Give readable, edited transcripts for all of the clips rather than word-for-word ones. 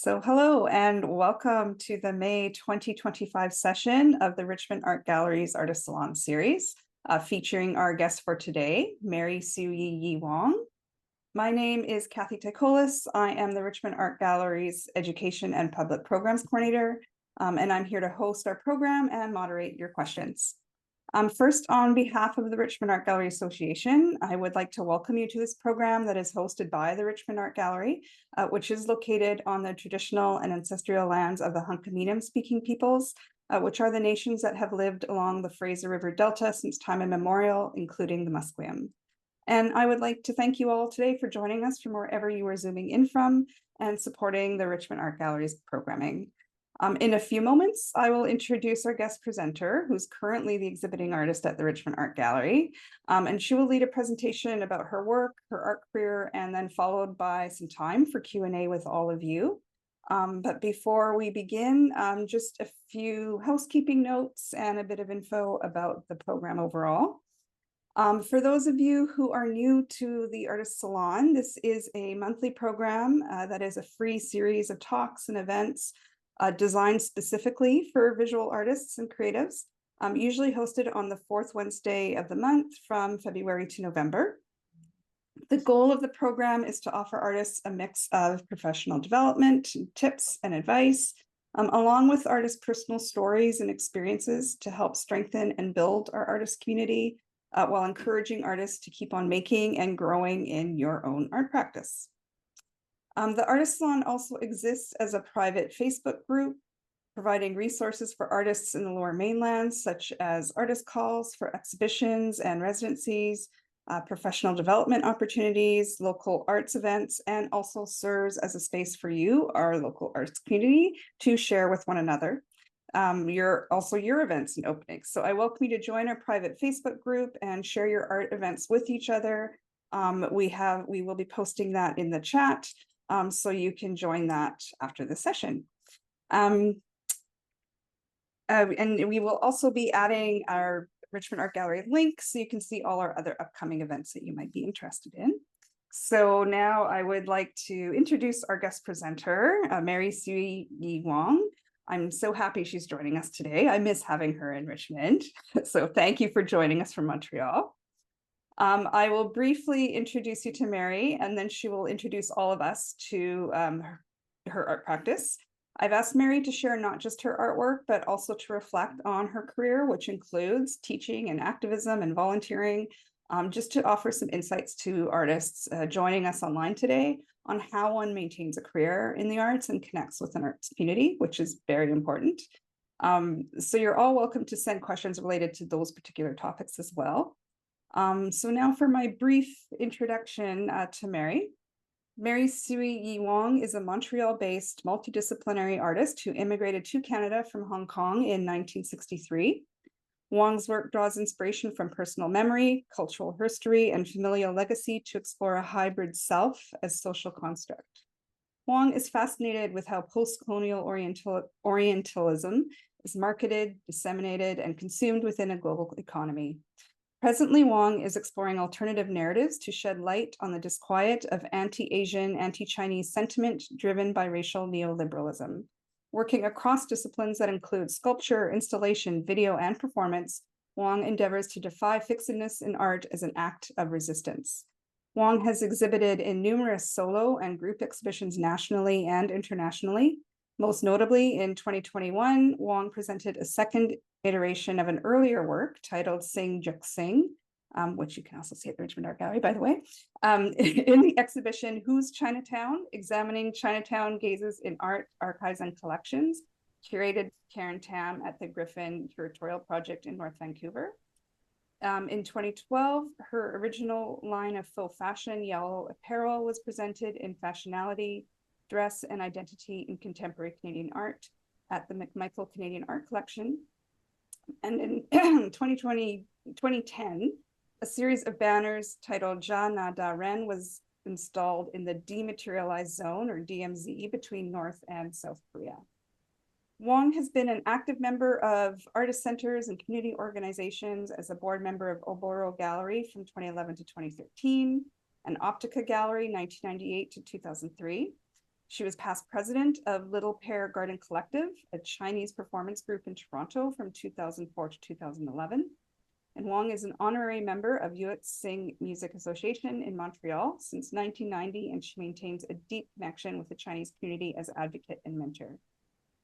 So hello and welcome to the May 2025 session of the Richmond Art Gallery's Artist Salon series, featuring our guest for today, Mary Sui Yee Wong. My name is Kathy Tycholis. I am the Richmond Art Gallery's Education and Public Programs Coordinator, and I'm here to host our program and moderate your questions. First, on behalf of the Richmond Art Gallery Association, I would like to welcome you to this program that is hosted by the Richmond Art Gallery, which is located on the traditional and ancestral lands of the Hunkaminam-speaking peoples, which are the nations that have lived along the Fraser River Delta since time immemorial, including the Musqueam. And I would like to thank you all today for joining us from wherever you are zooming in from and supporting the Richmond Art Gallery's programming. In a few moments, I will introduce our guest presenter, who's currently the exhibiting artist at the Richmond Art Gallery, and she will lead a presentation about her work, her art career, and then followed by some time for Q&A with all of you. But before we begin, just a few housekeeping notes and a bit of info about the program overall. For those of you who are new to the Artist Salon, this is a monthly program that is a free series of talks and events designed specifically for visual artists and creatives, usually hosted on the fourth Wednesday of the month from February to November. The goal of the program is to offer artists a mix of professional development, tips, and advice, along with artists' personal stories and experiences to help strengthen and build our artist community, while encouraging artists to keep on making and growing in your own art practice. The Artist Salon also exists as a private Facebook group, providing resources for artists in the Lower Mainland, such as artist calls for exhibitions and residencies, professional development opportunities, local arts events, and also serves as a space for you, our local arts community, to share with one another. Your events and openings. So I welcome you to join our private Facebook group and share your art events with each other. We will be posting that in the chat. So you can join that after the session. And we will also be adding our Richmond Art Gallery link so you can see all our other upcoming events that you might be interested in. So now I would like to introduce our guest presenter, Mary Sui Yee Wong. I'm so happy she's joining us today. I miss having her in Richmond. So thank you for joining us from Montreal. I will briefly introduce you to Mary, and then she will introduce all of us to her art practice. I've asked Mary to share not just her artwork, but also to reflect on her career, which includes teaching and activism and volunteering, just to offer some insights to artists joining us online today on how one maintains a career in the arts and connects with an arts community, which is very important. So you're all welcome to send questions related to those particular topics as well. So now for my brief introduction to Mary. Mary Sui Yee Wong is a Montreal-based multidisciplinary artist who immigrated to Canada from Hong Kong in 1963. Wong's work draws inspiration from personal memory, cultural history, and familial legacy to explore a hybrid self as social construct. Wong is fascinated with how post-colonial Orientalism is marketed, disseminated, and consumed within a global economy. Presently, Wong is exploring alternative narratives to shed light on the disquiet of anti-Asian, anti-Chinese sentiment driven by racial neoliberalism. Working across disciplines that include sculpture, installation, video, and performance, Wong endeavors to defy fixedness in art as an act of resistance. Wong has exhibited in numerous solo and group exhibitions nationally and internationally. Most notably, in 2021, Wong presented a second iteration of an earlier work titled Sing Juk Sing, which you can also see at the Richmond Art Gallery, by the way, in the exhibition Who's Chinatown? Examining Chinatown Gazes in Art, Archives, and Collections, curated Karen Tam at the Griffin Curatorial Project in North Vancouver. In 2012, her original line of faux fashion yellow apparel was presented in Fashionality, Dress and Identity in Contemporary Canadian Art at the McMichael Canadian Art Collection. And in 2010, a series of banners titled Ja Na Da Ren was installed in the dematerialized zone, or DMZ, between North and South Korea. Wong has been an active member of artist centers and community organizations as a board member of Oboro Gallery from 2011 to 2013, and Optica Gallery 1998 to 2003. She was past president of Little Pear Garden Collective, a Chinese performance group in Toronto from 2004 to 2011. And Wong is an honorary member of Yuet Sing Music Association in Montreal since 1990, and she maintains a deep connection with the Chinese community as advocate and mentor.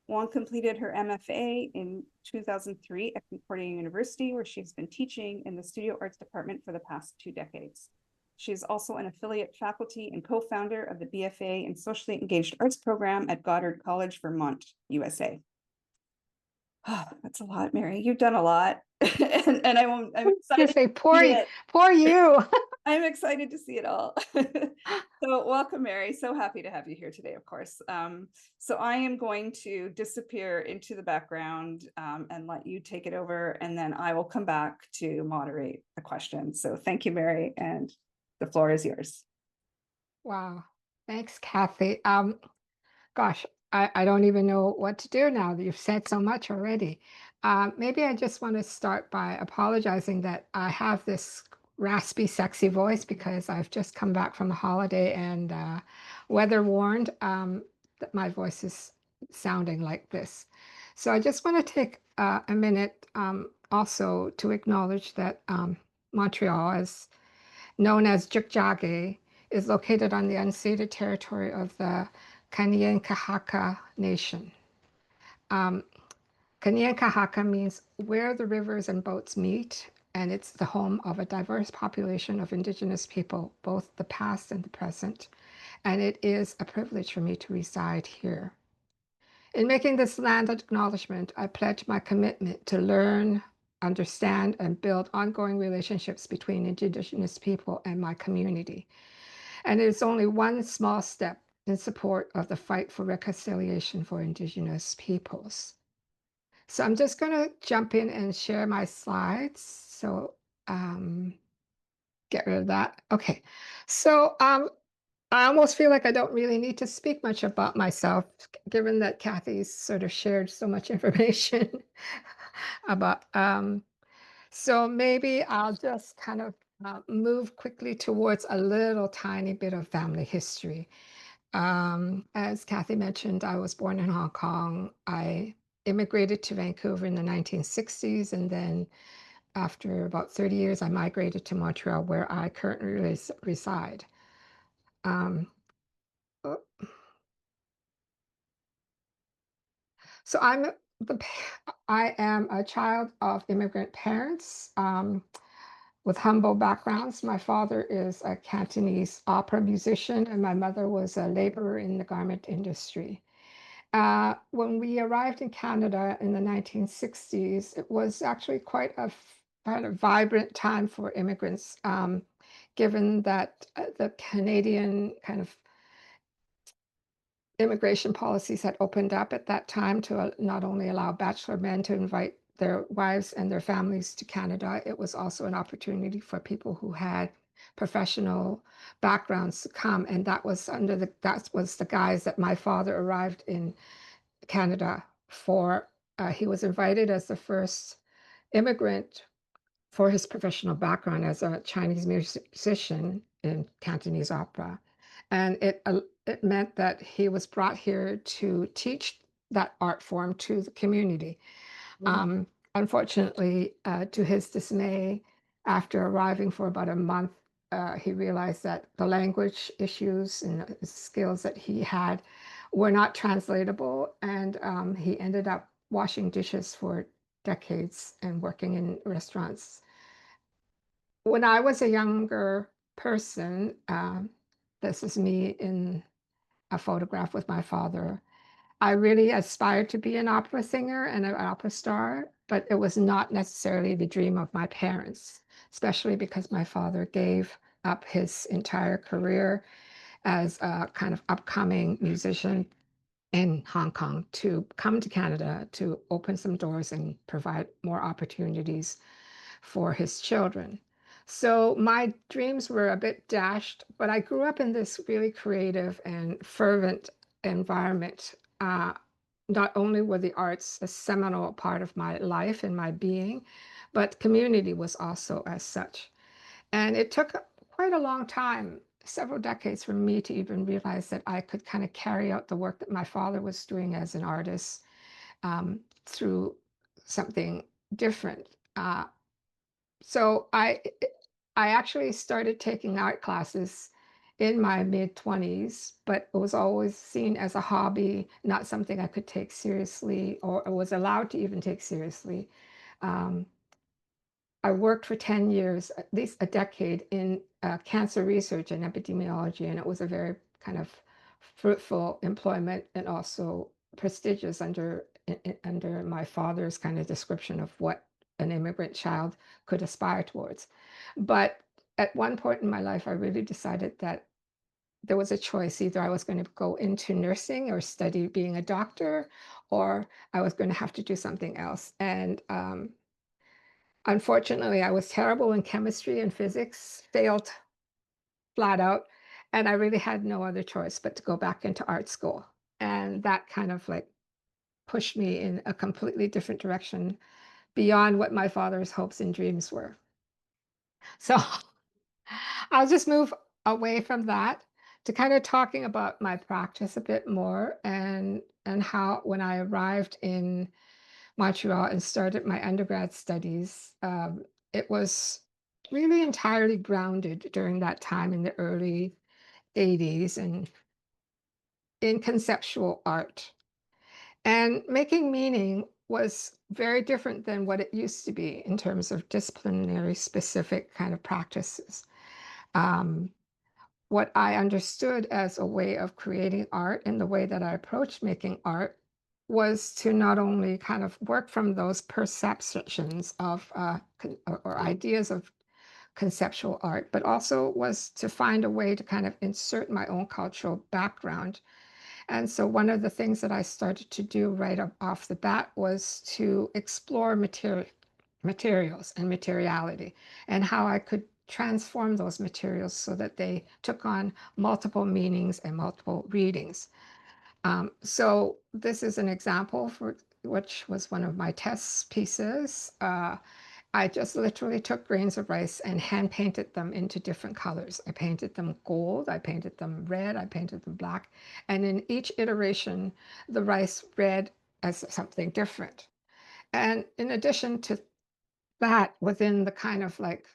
Wong completed her MFA in 2003 at Concordia University, where she's been teaching in the studio arts department for the past 2 decades. She is also an affiliate faculty and co-founder of the BFA in Socially Engaged Arts program at Goddard College, Vermont, USA. Oh, that's a lot, Mary. You've done a lot. and I'm excited say, poor you. I'm excited to see it all. So welcome, Mary. So happy to have you here today, of course. So I am going to disappear into the background and let you take it over, and then I will come back to moderate the questions. So thank you, Mary, and the floor is yours. Wow. Thanks, Kathy. Gosh, I don't even know what to do now that you've said so much already. Maybe I just want to start by apologizing that I have this raspy, sexy voice because I've just come back from a holiday and weather warned that my voice is sounding like this. So I just want to take a minute also to acknowledge that Montreal, as known as Jukjage, is located on the unceded territory of the Kanien'kehá:ka Nation. Kanien'kehá:ka means where the rivers and boats meet, and it's the home of a diverse population of Indigenous people, both the past and the present, and it is a privilege for me to reside here. In making this land acknowledgement, I pledge my commitment to learn, understand, and build ongoing relationships between Indigenous people and my community. And it is only one small step in support of the fight for reconciliation for Indigenous peoples. So I'm just going to jump in and share my slides. So get rid of that. Okay. So I almost feel like I don't really need to speak much about myself, given that Kathy's sort of shared so much information about. So maybe I'll just kind of move quickly towards a little tiny bit of family history. As Kathy mentioned, I was born in Hong Kong. I immigrated to Vancouver in the 1960s, and then after about 30 years, I migrated to Montreal, where I currently reside. Um, oh, so I am a child of immigrant parents with humble backgrounds. My father is a Cantonese opera musician, and my mother was a laborer in the garment industry. When we arrived in Canada in the 1960s, it was actually quite a kind of vibrant time for immigrants, given that the Canadian kind of immigration policies had opened up at that time to not only allow bachelor men to invite their wives and their families to Canada, it was also an opportunity for people who had professional backgrounds to come. And that was the guise that my father arrived in Canada for. He was invited as the first immigrant for his professional background as a Chinese musician in Cantonese opera. And it meant that he was brought here to teach that art form to the community. Unfortunately, to his dismay, after arriving for about a month, he realized that the language issues and skills that he had were not translatable, and he ended up washing dishes for decades and working in restaurants. When I was a younger person, this is me in a photograph with my father. I really aspired to be an opera singer and an opera star, but it was not necessarily the dream of my parents, especially because my father gave up his entire career as a kind of upcoming musician in Hong Kong to come to Canada to open some doors and provide more opportunities for his children. So my dreams were a bit dashed, but I grew up in this really creative and fervent environment. Not only were the arts a seminal part of my life and my being, but community was also as such. And it took quite a long time, several decades for me to even realize that I could kind of carry out the work that my father was doing as an artist through something different. So I actually started taking art classes in my mid-20s, but it was always seen as a hobby, not something I could take seriously or was allowed to even take seriously. Um, I worked for 10 years, at least a decade, in cancer research and epidemiology, and it was a very kind of fruitful employment and also prestigious under my father's kind of description of what an immigrant child could aspire towards. But at one point in my life, I really decided that there was a choice. Either I was going to go into nursing or study being a doctor, or I was going to have to do something else. And unfortunately, I was terrible in chemistry and physics, failed flat out, and I really had no other choice but to go back into art school. And that kind of like pushed me in a completely different direction beyond what my father's hopes and dreams were. So I'll just move away from that to kind of talking about my practice a bit more and how when I arrived in Montreal and started my undergrad studies, it was really entirely grounded during that time in the early 80s and in conceptual art. And making meaning was very different than what it used to be in terms of disciplinary specific kind of practices. Um, what I understood as a way of creating art and the way that I approached making art was to not only kind of work from those perceptions of or ideas of conceptual art, but also was to find a way to kind of insert my own cultural background. And so one of the things that I started to do right off the bat was to explore materials and materiality and how I could transform those materials so that they took on multiple meanings and multiple readings. So this is an example for which was one of my test pieces. I just literally took grains of rice and hand painted them into different colors. I painted them gold, I painted them red, I painted them black. And in each iteration, the rice read as something different. And in addition to that, within the kind of like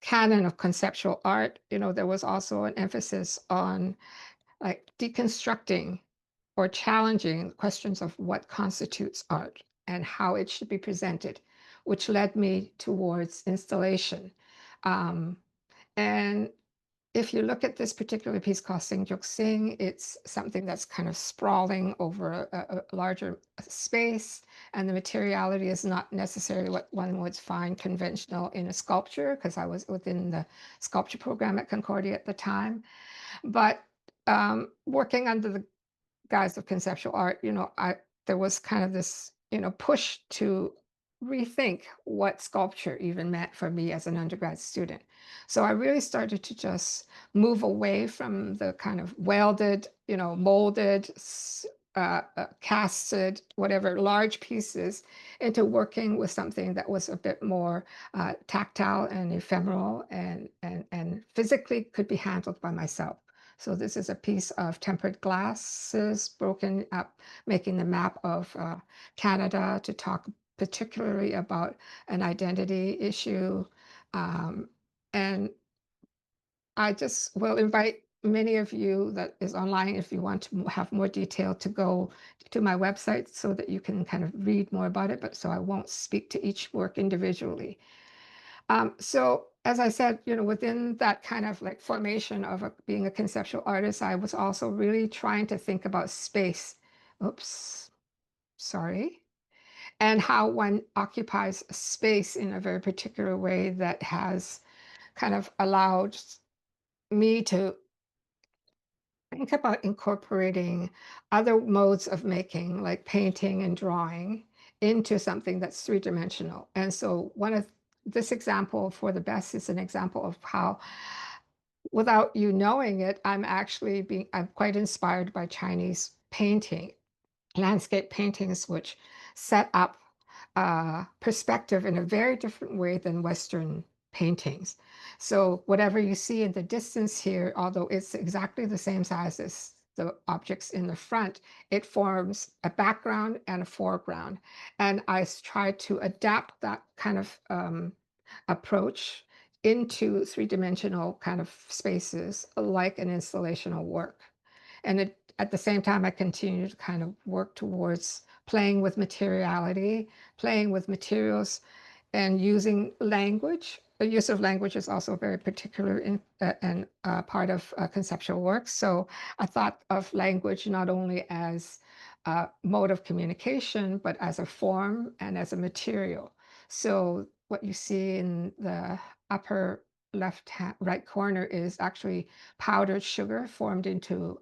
canon of conceptual art, there was also an emphasis on like deconstructing or challenging questions of what constitutes art and how it should be presented, which led me towards installation. Um, and if you look at this particular piece called Sing Juk Sing, it's something that's kind of sprawling over a larger space, and the materiality is not necessarily what one would find conventional in a sculpture, because I was within the sculpture program at Concordia at the time. But working under the guise of conceptual art, there was kind of this, push to rethink what sculpture even meant for me as an undergrad student. So I really started to just move away from the kind of welded, molded, casted, whatever, large pieces into working with something that was a bit more tactile and ephemeral and physically could be handled by myself. So this is a piece of tempered glasses broken up, making the map of Canada to talk particularly about an identity issue. Um, and I just will invite many of you that is online, if you want to have more detail, to go to my website so that you can kind of read more about it. But so I won't speak to each work individually. So as I said, within that kind of like formation of being a conceptual artist, I was also really trying to think about space. Oops, sorry. And how one occupies space in a very particular way that has kind of allowed me to think about incorporating other modes of making, like painting and drawing, into something that's three-dimensional. And so one of this example for the best is an example of how, without you knowing it, I'm quite inspired by Chinese painting, landscape paintings, which set up perspective in a very different way than Western paintings. So whatever you see in the distance here, although it's exactly the same size as the objects in the front, it forms a background and a foreground. And I try to adapt that kind of approach into three-dimensional kind of spaces like an installational work. And at the same time, I continue to kind of work towards playing with materiality, playing with materials, and using language. The use of language is also very particular in and part of conceptual work. So I thought of language not only as a mode of communication, but as a form and as a material. So what you see in the upper right corner is actually powdered sugar formed into,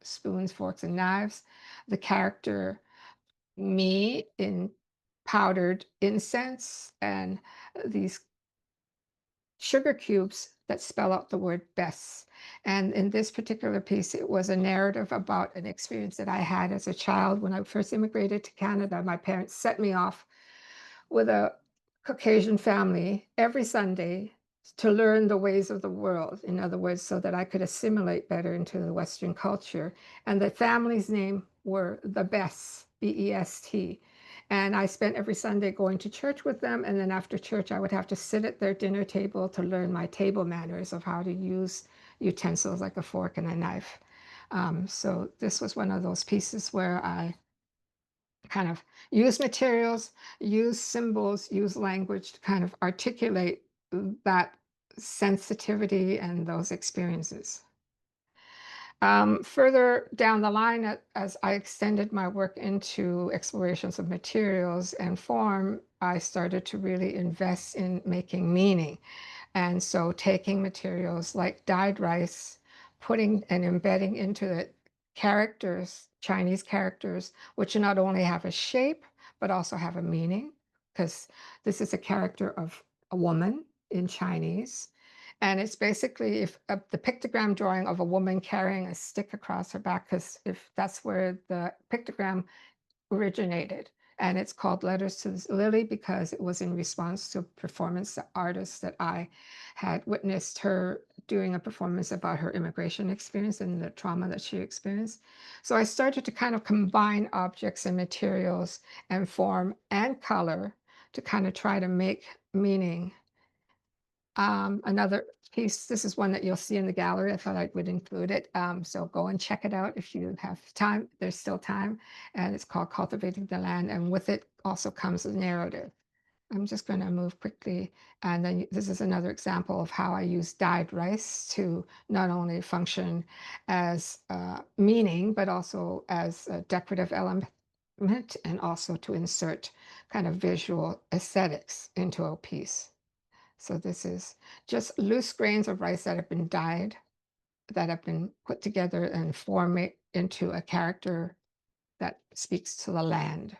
spoons, forks, and knives. The character me in powdered incense and these sugar cubes that spell out the word best. And in this particular piece, it was a narrative about an experience that I had as a child when I first immigrated to Canada. My parents set me off with a Caucasian family every Sunday to learn the ways of the world. In other words, so that I could assimilate better into the Western culture. And the family's name were the Best, Best. And I spent every Sunday going to church with them. And then after church, I would have to sit at their dinner table to learn my table manners of how to use utensils like a fork and a knife. So this was one of those pieces where I kind of use materials, use symbols, use language to kind of articulate that sensitivity and those experiences. Further down the line, as I extended my work into explorations of materials and form, I started to really invest in making meaning. And so taking materials like dyed rice, putting and embedding into it characters, Chinese characters, which not only have a shape, but also have a meaning, because this is a character of a woman in Chinese. And it's basically if the pictogram drawing of a woman carrying a stick across her back, because if that's where the pictogram originated. And it's called Letters to Lily because it was in response to a performance artist that I had witnessed her doing a performance about her immigration experience and the trauma that she experienced. So I started to kind of combine objects and materials and form and color to kind of try to make meaning. Another piece, this is one that you'll see in the gallery. I thought I would include it. So go and check it out if you have time. There's still time. And it's called Cultivating the Land. And with it also comes a narrative. I'm just going to move quickly. And then this is another example of how I use dyed rice to not only function as meaning, but also as a decorative element and also to insert kind of visual aesthetics into a piece. So this is just loose grains of rice that have been dyed, that have been put together and form it into a character that speaks to the land.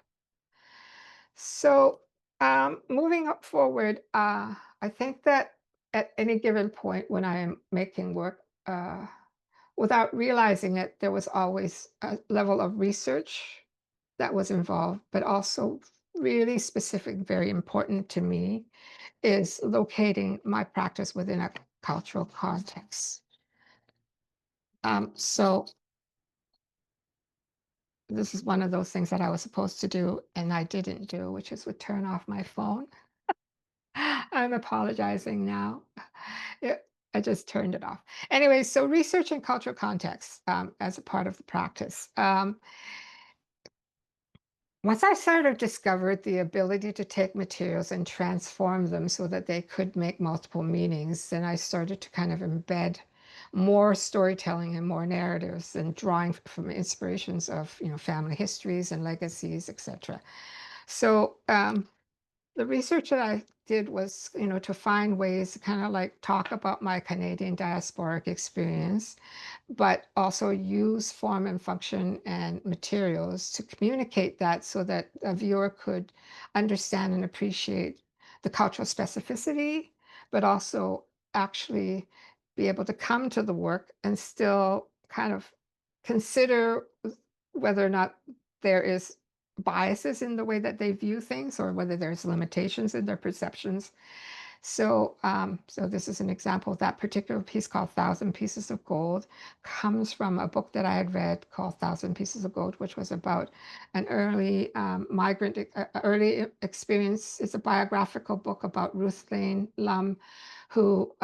So moving up forward, I think that at any given point when I am making work, without realizing it, there was always a level of research that was involved, but also really specific, very important to me is locating my practice within a cultural context. So this is one of those things that I was supposed to do and I didn't do, which is would turn off my phone. I'm apologizing now. I just turned it off. Anyway, so research and cultural context as a part of the practice. Once I sort of discovered the ability to take materials and transform them so that they could make multiple meanings, then I started to kind of embed more storytelling and more narratives and drawing from inspirations of, family histories and legacies, etc. So the research that I did was, to find ways to kind of like talk about my Canadian diasporic experience, but also use form and function and materials to communicate that so that a viewer could understand and appreciate the cultural specificity, but also actually be able to come to the work and still kind of consider whether or not there is biases in the way that they view things or whether there's limitations in their perceptions. So this is an example. That particular piece called Thousand Pieces of Gold comes from a book that I had read called Thousand Pieces of Gold, which was about an early migrant, early experience. It's a biographical book about Ruth Lane Lum, who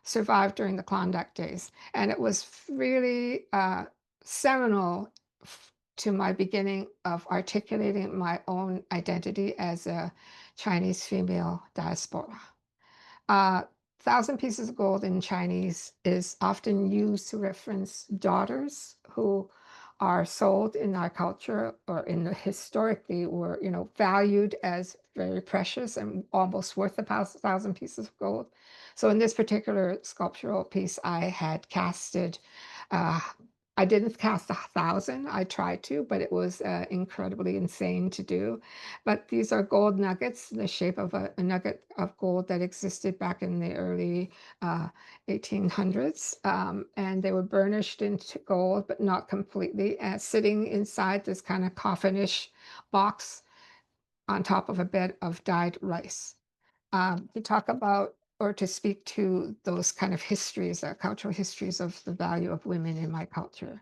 survived during the Klondike days. And it was really seminal to my beginning of articulating my own identity as a Chinese female diaspora. Uh, Thousand Pieces of Gold in Chinese is often used to reference daughters who are sold in our culture or in the historically were, valued as very precious and almost worth thousand pieces of gold. So in this particular sculptural piece, I had casted, uh, I didn't cast 1,000. I tried to, but it was incredibly insane to do. But these are gold nuggets, the shape of a nugget of gold that existed back in the early 1800s. And they were burnished into gold, but not completely, sitting inside this kind of coffinish box on top of a bed of dyed rice. To talk about or to speak to those kind of histories, cultural histories of the value of women in my culture.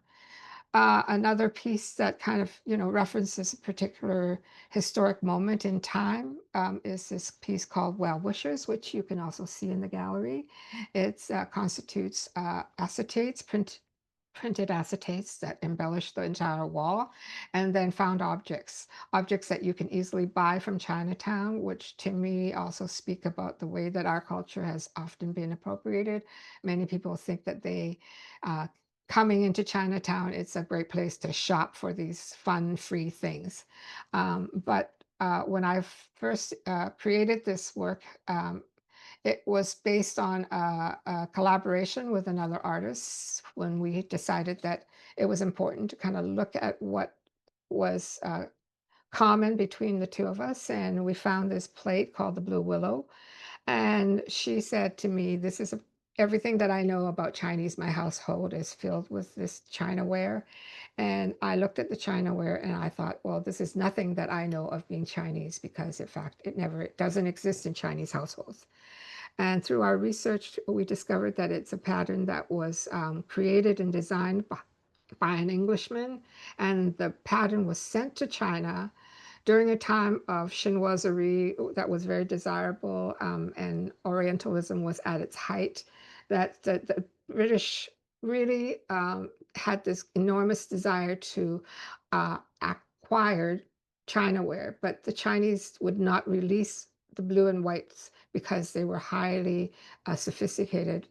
Another piece that kind of, references a particular historic moment in time is this piece called Well Wishers, which you can also see in the gallery. It constitutes acetates, printed acetates that embellish the entire wall, and then found objects that you can easily buy from Chinatown, which to me also speak about the way that our culture has often been appropriated. Many people think that they uh, coming into Chinatown, it's a great place to shop for these fun, free things. But when I first created this work, it was based on a collaboration with another artist when we decided that it was important to kind of look at what was common between the two of us. And we found this plate called the Blue Willow, and she said to me, everything that I know about Chinese, my household is filled with this Chinaware. And I looked at the Chinaware and I thought, well, this is nothing that I know of being Chinese because, in fact, it doesn't exist in Chinese households. And through our research, we discovered that it's a pattern that was created and designed by an Englishman. And the pattern was sent to China during a time of chinoiserie that was very desirable, and Orientalism was at its height, that the British really had this enormous desire to acquire Chinaware, but the Chinese would not release the blue and whites because they were highly sophisticated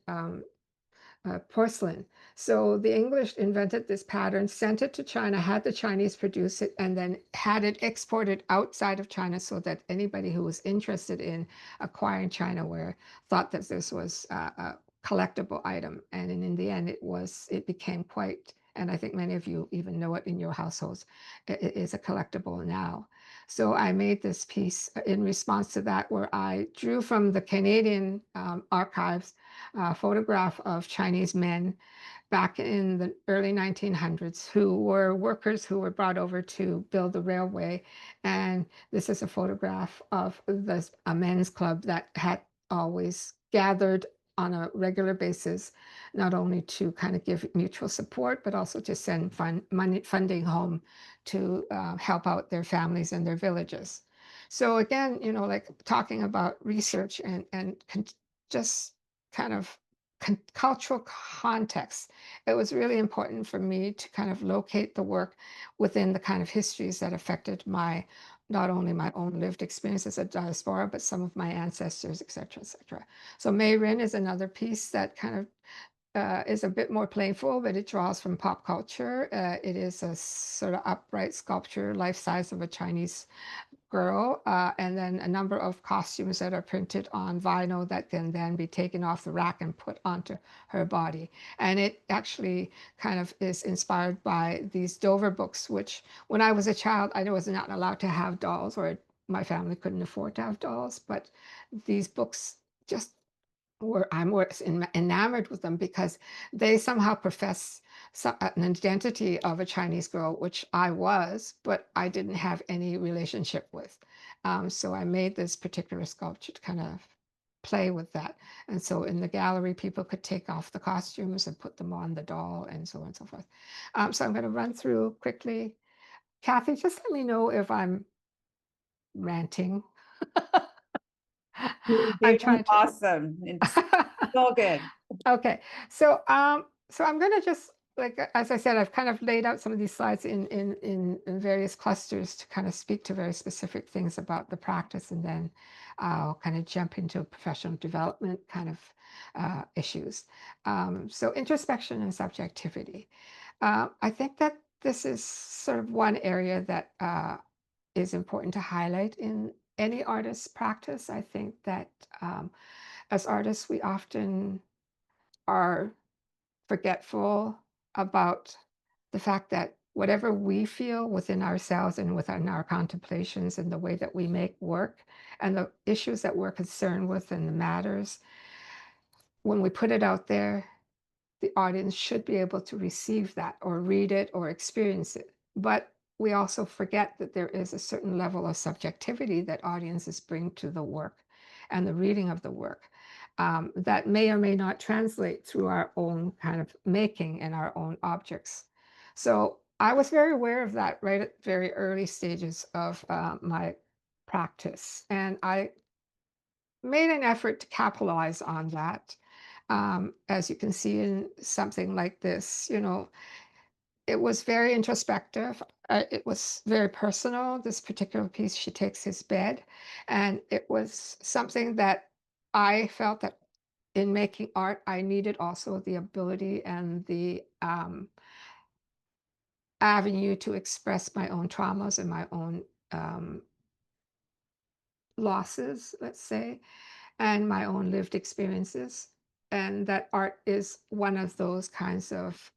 porcelain. So the English invented this pattern, sent it to China, had the Chinese produce it, and then had it exported outside of China so that anybody who was interested in acquiring Chinaware thought that this was a collectible item. And in the end, it became quite, and I think many of you even know it in your households, it is a collectible now. So I made this piece in response to that, where I drew from the Canadian archives a photograph of Chinese men back in the early 1900s who were workers who were brought over to build the railway. And this is a photograph of a men's club that had always gathered on a regular basis, not only to kind of give mutual support, but also to send funding home to help out their families and their villages. So again, like talking about research and just kind of cultural context, it was really important for me to kind of locate the work within the kind of histories that affected not only my own lived experience as a diaspora, but some of my ancestors, et cetera, et cetera. So Mei Rin is another piece that kind of is a bit more playful, but it draws from pop culture. It is a sort of upright sculpture, life size of a Chinese girl, and then a number of costumes that are printed on vinyl that can then be taken off the rack and put onto her body. And it actually kind of is inspired by these Dover books, which when I was a child, I was not allowed to have dolls, or my family couldn't afford to have dolls, but these books just I'm enamored with them because they somehow profess an identity of a Chinese girl, which I was, but I didn't have any relationship with. So I made this particular sculpture to kind of play with that. And so in the gallery, people could take off the costumes and put them on the doll and so on and so forth. So I'm going to run through quickly. Kathy, just let me know if I'm ranting. You're I'm doing trying to. awesome. It's all good. Okay, so I'm going to just, like as I said, I've kind of laid out some of these slides in various clusters to kind of speak to very specific things about the practice, and then I'll kind of jump into professional development kind of issues. So introspection and subjectivity. I think that this is sort of one area that is important to highlight in any artist's practice. I think that as artists, we often are forgetful about the fact that whatever we feel within ourselves and within our contemplations and the way that we make work and the issues that we're concerned with and the matters, when we put it out there, the audience should be able to receive that or read it or experience it. But we also forget that there is a certain level of subjectivity that audiences bring to the work and the reading of the work that may or may not translate through our own kind of making and our own objects. So I was very aware of that right at very early stages of my practice. And I made an effort to capitalize on that. As you can see in something like this, it was very introspective. It was very personal. This particular piece, She Takes His Bed. And it was something that I felt that in making art, I needed also the ability and the avenue to express my own traumas and my own losses, let's say, and my own lived experiences. And that art is one of those kinds of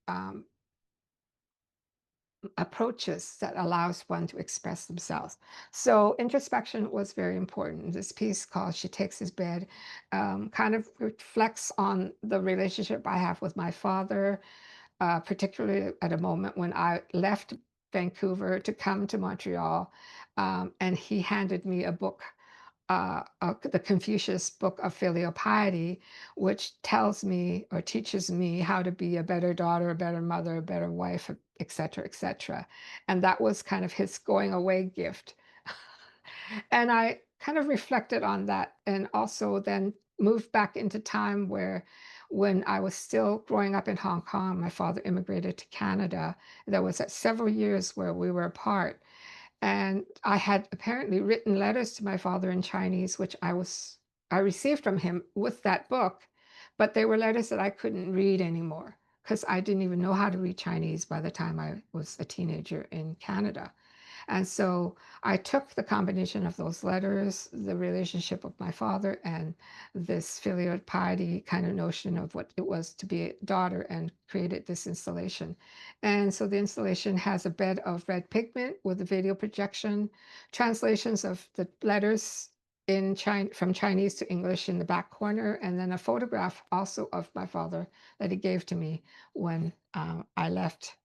approaches that allows one to express themselves. So introspection was very important. This piece called She Takes His Bed kind of reflects on the relationship I have with my father, particularly at a moment when I left Vancouver to come to Montreal. And he handed me a book, the Confucius book of filial piety, which tells me or teaches me how to be a better daughter, a better mother, a better wife, et cetera, et cetera. And that was kind of his going away gift. And I kind of reflected on that and also then moved back into time where when I was still growing up in Hong Kong, my father immigrated to Canada. There was several years where we were apart. And I had apparently written letters to my father in Chinese, which I received from him with that book, but they were letters that I couldn't read anymore because I didn't even know how to read Chinese by the time I was a teenager in Canada. And so I took the combination of those letters, the relationship of my father, and this filial piety kind of notion of what it was to be a daughter, and created this installation. And so the installation has a bed of red pigment with a video projection, translations of the letters in from Chinese to English in the back corner, and then a photograph also of my father that he gave to me when I left.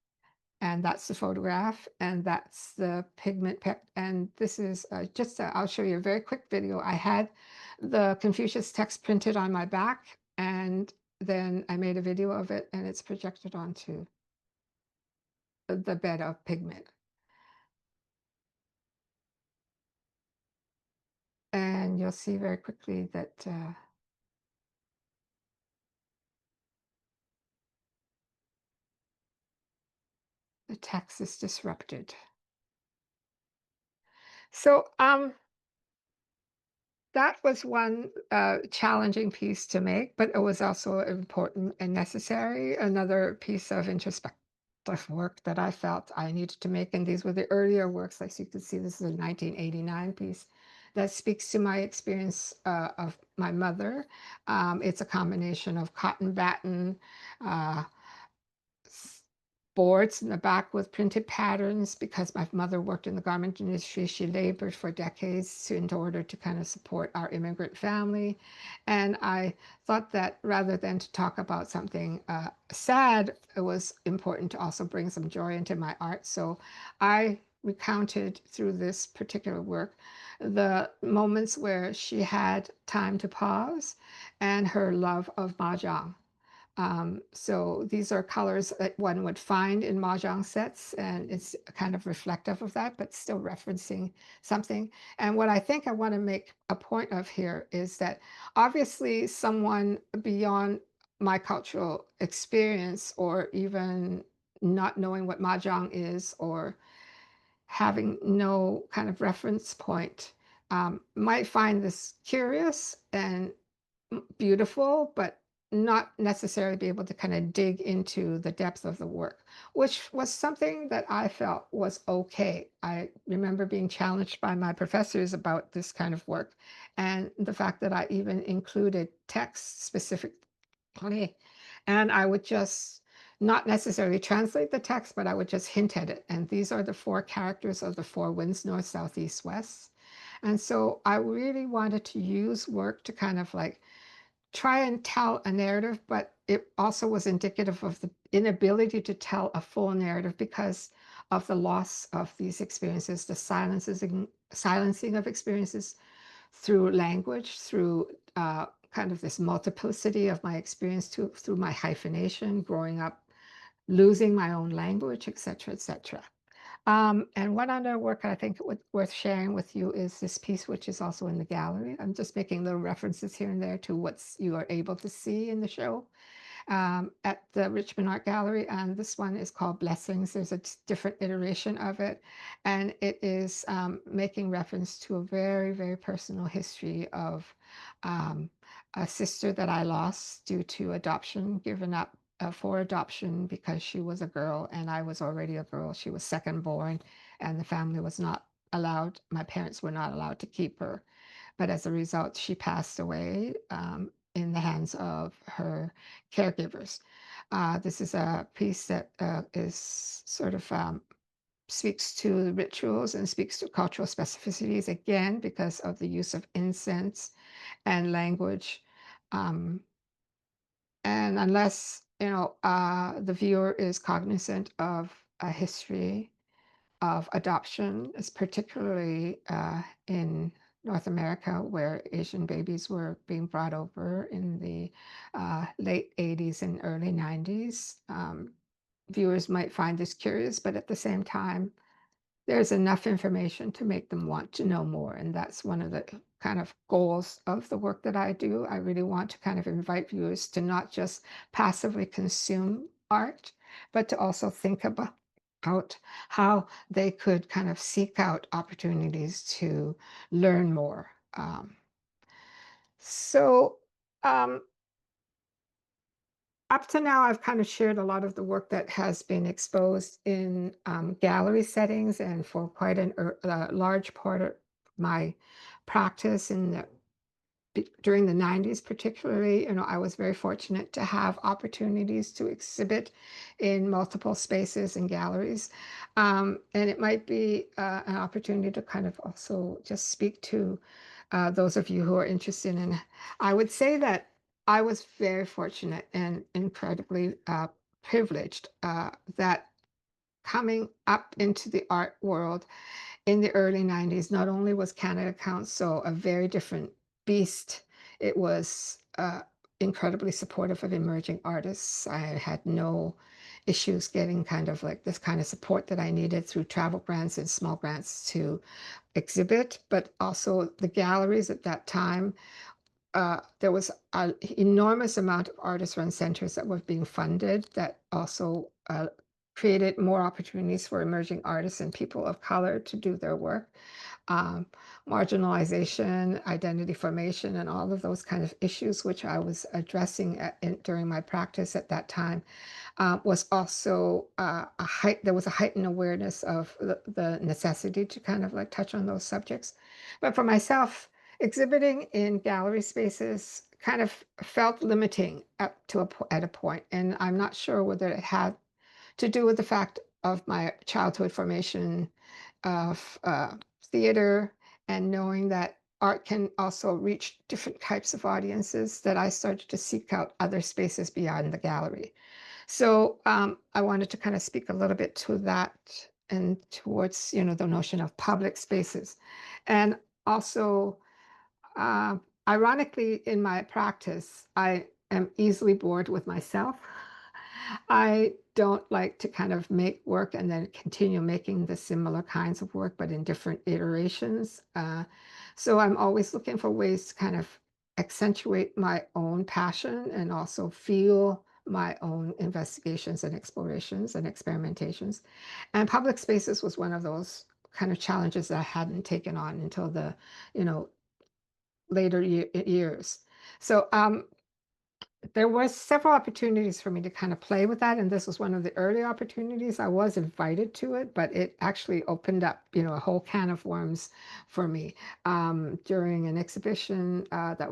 And that's the photograph, and that's the pigment. And this is I'll show you a very quick video. I had the Confucius text printed on my back, and then I made a video of it, and it's projected onto the bed of pigment. And you'll see very quickly that the text is disrupted. So that was one challenging piece to make, but it was also important and necessary. Another piece of introspective work that I felt I needed to make, and these were the earlier works. Like you can see, this is a 1989 piece that speaks to my experience of my mother. It's a combination of cotton batton, uh, boards in the back with printed patterns. Because my mother worked in the garment industry, she labored for decades in order to kind of support our immigrant family. And I thought that rather than to talk about something sad, it was important to also bring some joy into my art. So I recounted through this particular work the moments where she had time to pause, and her love of mahjong. So these are colors that one would find in mahjong sets, and it's kind of reflective of that, but still referencing something. And what I think I want to make a point of here is that obviously someone beyond my cultural experience, or even not knowing what mahjong is, or having no kind of reference point, might find this curious and beautiful, but not necessarily be able to kind of dig into the depth of the work, which was something that I felt was okay. I remember being challenged by my professors about this kind of work, and the fact that I even included text specifically, and I would just not necessarily translate the text, but I would just hint at it. And these are the four characters of the four winds: north, south, east, west. And so I really wanted to use work to kind of like try and tell a narrative, but it also was indicative of the inability to tell a full narrative because of the loss of these experiences, the silencing of experiences through language, through kind of this multiplicity of my experience through my hyphenation, growing up, losing my own language, etc., etc. And one other work I think worth sharing with you is this piece, which is also in the gallery. I'm just making little references here and there to what you are able to see in the show at the Richmond Art Gallery. And this one is called Blessings. There's a different iteration of it. And it is making reference to a very, very personal history of um, a sister that I lost due to adoption, given up for adoption because she was a girl and I was already a girl. She was second born, and the family was not allowed, my parents were not allowed to keep her. But as a result, she passed away in the hands of her caregivers. This is a piece that is sort of speaks to the rituals and speaks to cultural specificities, again, because of the use of incense and language. Um, and unless, the viewer is cognizant of a history of adoption, is particularly in North America, where Asian babies were being brought over in the late 80s and early 90s. Viewers might find this curious, but at the same time, there's enough information to make them want to know more. And that's one of the kind of goals of the work that I do. I really want to kind of invite viewers to not just passively consume art, but to also think about how they could kind of seek out opportunities to learn more. So um, up to now, I've kind of shared a lot of the work that has been exposed in gallery settings, and for quite a large part of my practice during the 90s particularly, I was very fortunate to have opportunities to exhibit in multiple spaces and galleries. And it might be an opportunity to kind of also just speak to those of you who are interested in. I would say that I was very fortunate and incredibly privileged that coming up into the art world in the early 90s, not only was Canada Council a very different beast, it was incredibly supportive of emerging artists. I had no issues getting kind of like this kind of support that I needed through travel grants and small grants to exhibit, but also the galleries at that time. There was an enormous amount of artist-run centers that were being funded that also created more opportunities for emerging artists and people of color to do their work. Um, Marginalization, identity formation, and all of those kind of issues, which I was addressing during my practice at that time, was also there was a heightened awareness of the necessity to kind of like touch on those subjects. But for myself, exhibiting in gallery spaces kind of felt limiting at a point, and I'm not sure whether it had to do with the fact of my childhood formation of theater, and knowing that art can also reach different types of audiences, that I started to seek out other spaces beyond the gallery. So I wanted to kind of speak a little bit to that, and towards, the notion of public spaces. And also, uh, ironically, in my practice, I am easily bored with myself. I don't like to kind of make work and then continue making the similar kinds of work, but in different iterations. So I'm always looking for ways to kind of accentuate my own passion and also feel my own investigations and explorations and experimentations. And public spaces was one of those kind of challenges that I hadn't taken on until the, you know, later years. So there was several opportunities for me to kind of play with that, and this was one of the early opportunities. I was invited to it, but it actually opened up, a whole can of worms for me during an exhibition that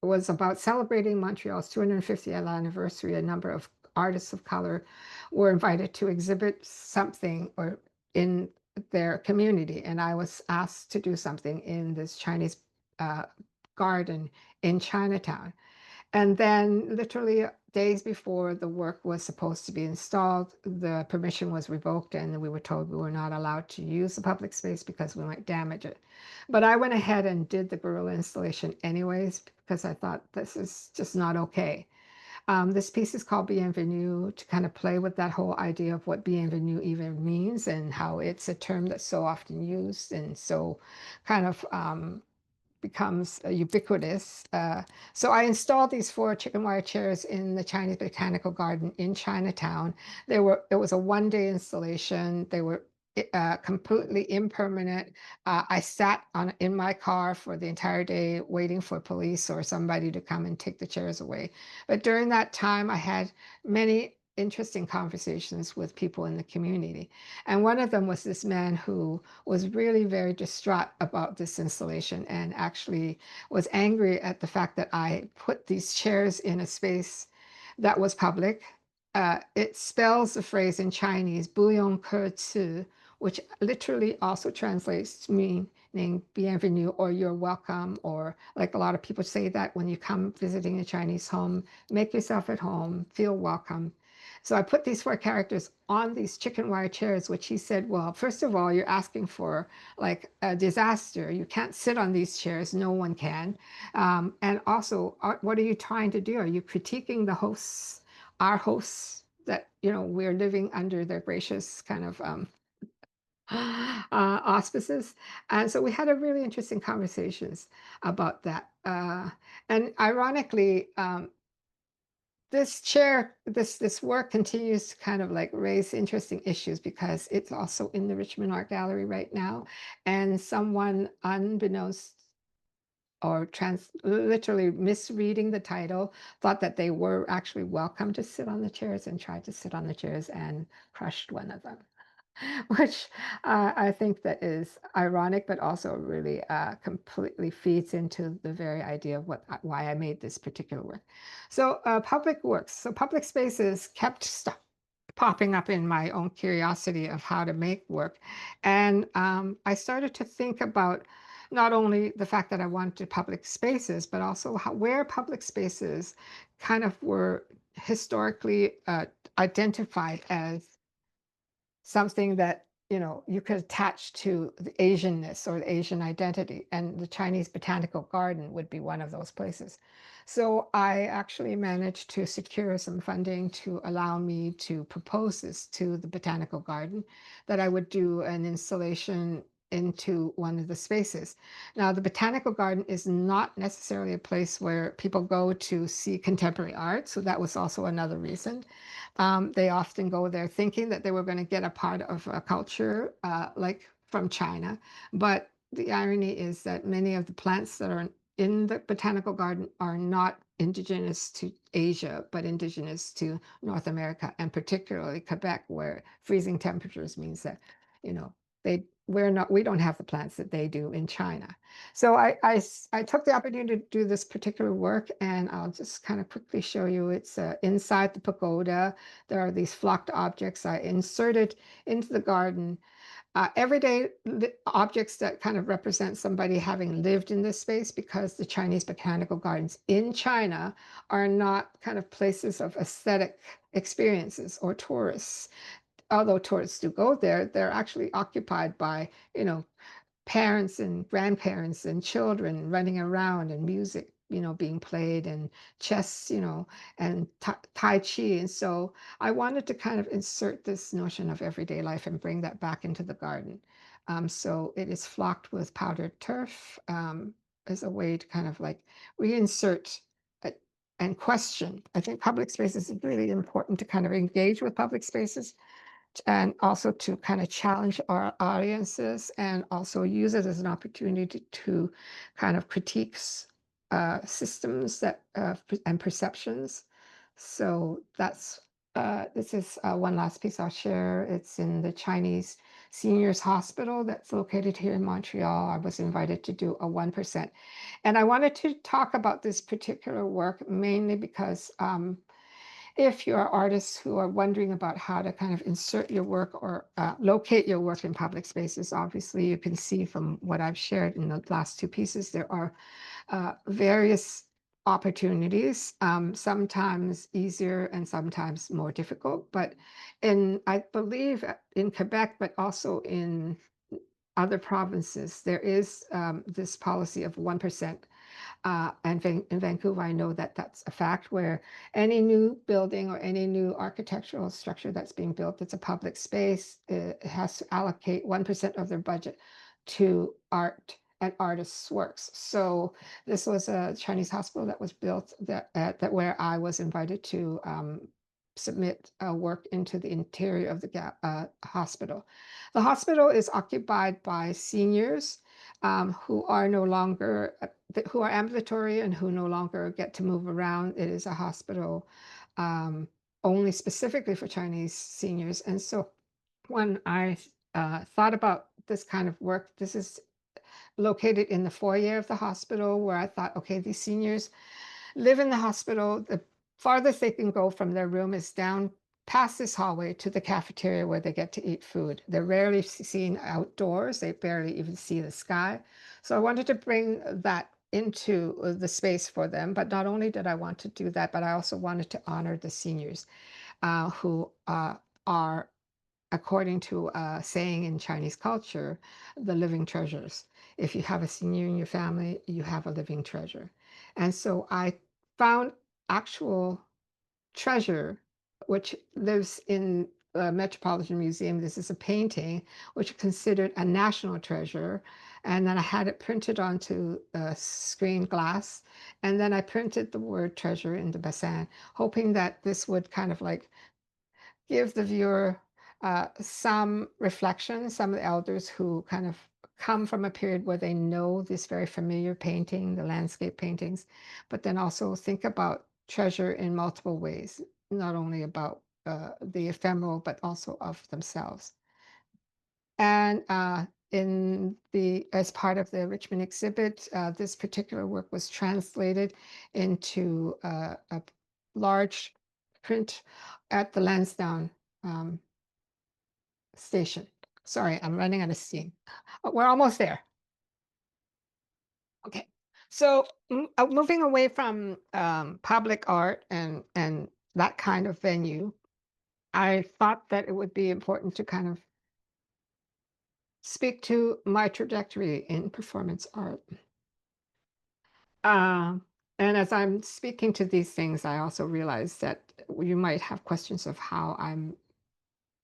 was about celebrating Montreal's 250th anniversary. A number of artists of color were invited to exhibit something or in their community, and I was asked to do something in this Chinese uh, garden in Chinatown. And then, literally days before the work was supposed to be installed, the permission was revoked, and we were told we were not allowed to use the public space because we might damage it. But I went ahead and did the guerrilla installation anyways because I thought this is just not okay. This piece is called Bienvenue, to kind of play with that whole idea of what bienvenue even means and how it's a term that's so often used and so kind of becomes ubiquitous. So I installed these four chicken wire chairs in the Chinese Botanical Garden in Chinatown. It was a one-day installation. They were completely impermanent. I sat in my car for the entire day waiting for police or somebody to come and take the chairs away. But during that time, I had many interesting conversations with people in the community. And one of them was this man who was really very distraught about this installation and actually was angry at the fact that I put these chairs in a space that was public. It spells the phrase in Chinese, "bouillon ke ci," which literally also translates to meaning bienvenue or you're welcome, or like a lot of people say that when you come visiting a Chinese home, make yourself at home, feel welcome. So I put these four characters on these chicken wire chairs, which he said, well, first of all, you're asking for like a disaster. You can't sit on these chairs. No one can. And also, what are you trying to do? Are you critiquing the hosts, our hosts that, we're living under their gracious kind of auspices? And so we had a really interesting conversations about that. And ironically, this work continues to kind of like raise interesting issues because it's also in the Richmond Art Gallery right now, and someone unbeknownst or literally misreading the title thought that they were actually welcome to sit on the chairs and tried to sit on the chairs and crushed one of them. Which I think that is ironic, but also really completely feeds into the very idea of why I made this particular work. So public works, so public spaces kept popping up in my own curiosity of how to make work, and I started to think about not only the fact that I wanted public spaces, but also where public spaces kind of were historically identified as something that you could attach to the Asianness or the Asian identity, and the Chinese Botanical Garden would be one of those places. So I actually managed to secure some funding to allow me to propose this to the Botanical Garden, that I would do an installation into one of the spaces. Now, the Botanical Garden is not necessarily a place where people go to see contemporary art, so that was also another reason. They often go there thinking that they were going to get a part of a culture like from China. But the irony is that many of the plants that are in the botanical garden are not indigenous to Asia, but indigenous to North America, and particularly Quebec, where freezing temperatures means that, you know, we don't have the plants that they do in China. So I took the opportunity to do this particular work, and I'll just kind of quickly show you. It's inside the pagoda. There are these flocked objects I inserted into the garden. Everyday objects that kind of represent somebody having lived in this space, because the Chinese botanical gardens in China are not kind of places of aesthetic experiences or tourists. Although tourists do go there, they're actually occupied by, parents and grandparents and children running around and music, being played and chess, and Tai Chi. And so I wanted to kind of insert this notion of everyday life and bring that back into the garden. So it is flocked with powdered turf as a way to kind of like reinsert it and question. I think public spaces is really important to kind of engage with public spaces and also to kind of challenge our audiences and also use it as an opportunity to kind of critiques systems and perceptions. So that's this is one last piece I'll share. It's in the Chinese Seniors Hospital that's located here in Montreal. I was invited to do a 1%. And I wanted to talk about this particular work mainly because if you're artists who are wondering about how to kind of insert your work or locate your work in public spaces, obviously you can see from what I've shared in the last two pieces, there are various opportunities, sometimes easier and sometimes more difficult. But I believe in Quebec, but also in other provinces, there is this policy of 1%. And in Vancouver, I know that that's a fact where any new building or any new architectural structure that's being built, that's a public space, it has to allocate 1% of their budget to art and artists' works. So this was a Chinese hospital that was built that where I was invited to submit work into the interior of the hospital. The hospital is occupied by seniors who are no longer who are ambulatory and who no longer get to move around. It is a hospital only specifically for Chinese seniors. And so when I thought about this kind of work, this is located in the foyer of the hospital where I thought, okay, these seniors live in the hospital. The farthest they can go from their room is down past this hallway to the cafeteria where they get to eat food. They're rarely seen outdoors. They barely even see the sky. So I wanted to bring that into the space for them. But not only did I want to do that, but I also wanted to honor the seniors who are, according to a saying in Chinese culture, the living treasures. If you have a senior in your family, you have a living treasure. And so I found actual treasure, which lives in the Metropolitan Museum. This is a painting, which is considered a national treasure. And then I had it printed onto screen glass. And then I printed the word treasure in the bassin, hoping that this would kind of like give the viewer some reflection, some of the elders who kind of come from a period where they know this very familiar painting, the landscape paintings, but then also think about treasure in multiple ways, not only about the ephemeral, but also of themselves. And as part of the Richmond exhibit, this particular work was translated into a large print at the Lansdowne um, station. Sorry, I'm running out of steam. We're almost there. Okay. So moving away from public art and that kind of venue, I thought that it would be important to kind of speak to my trajectory in performance art. Um, and as I'm speaking to these things, I also realize that you might have questions of how I'm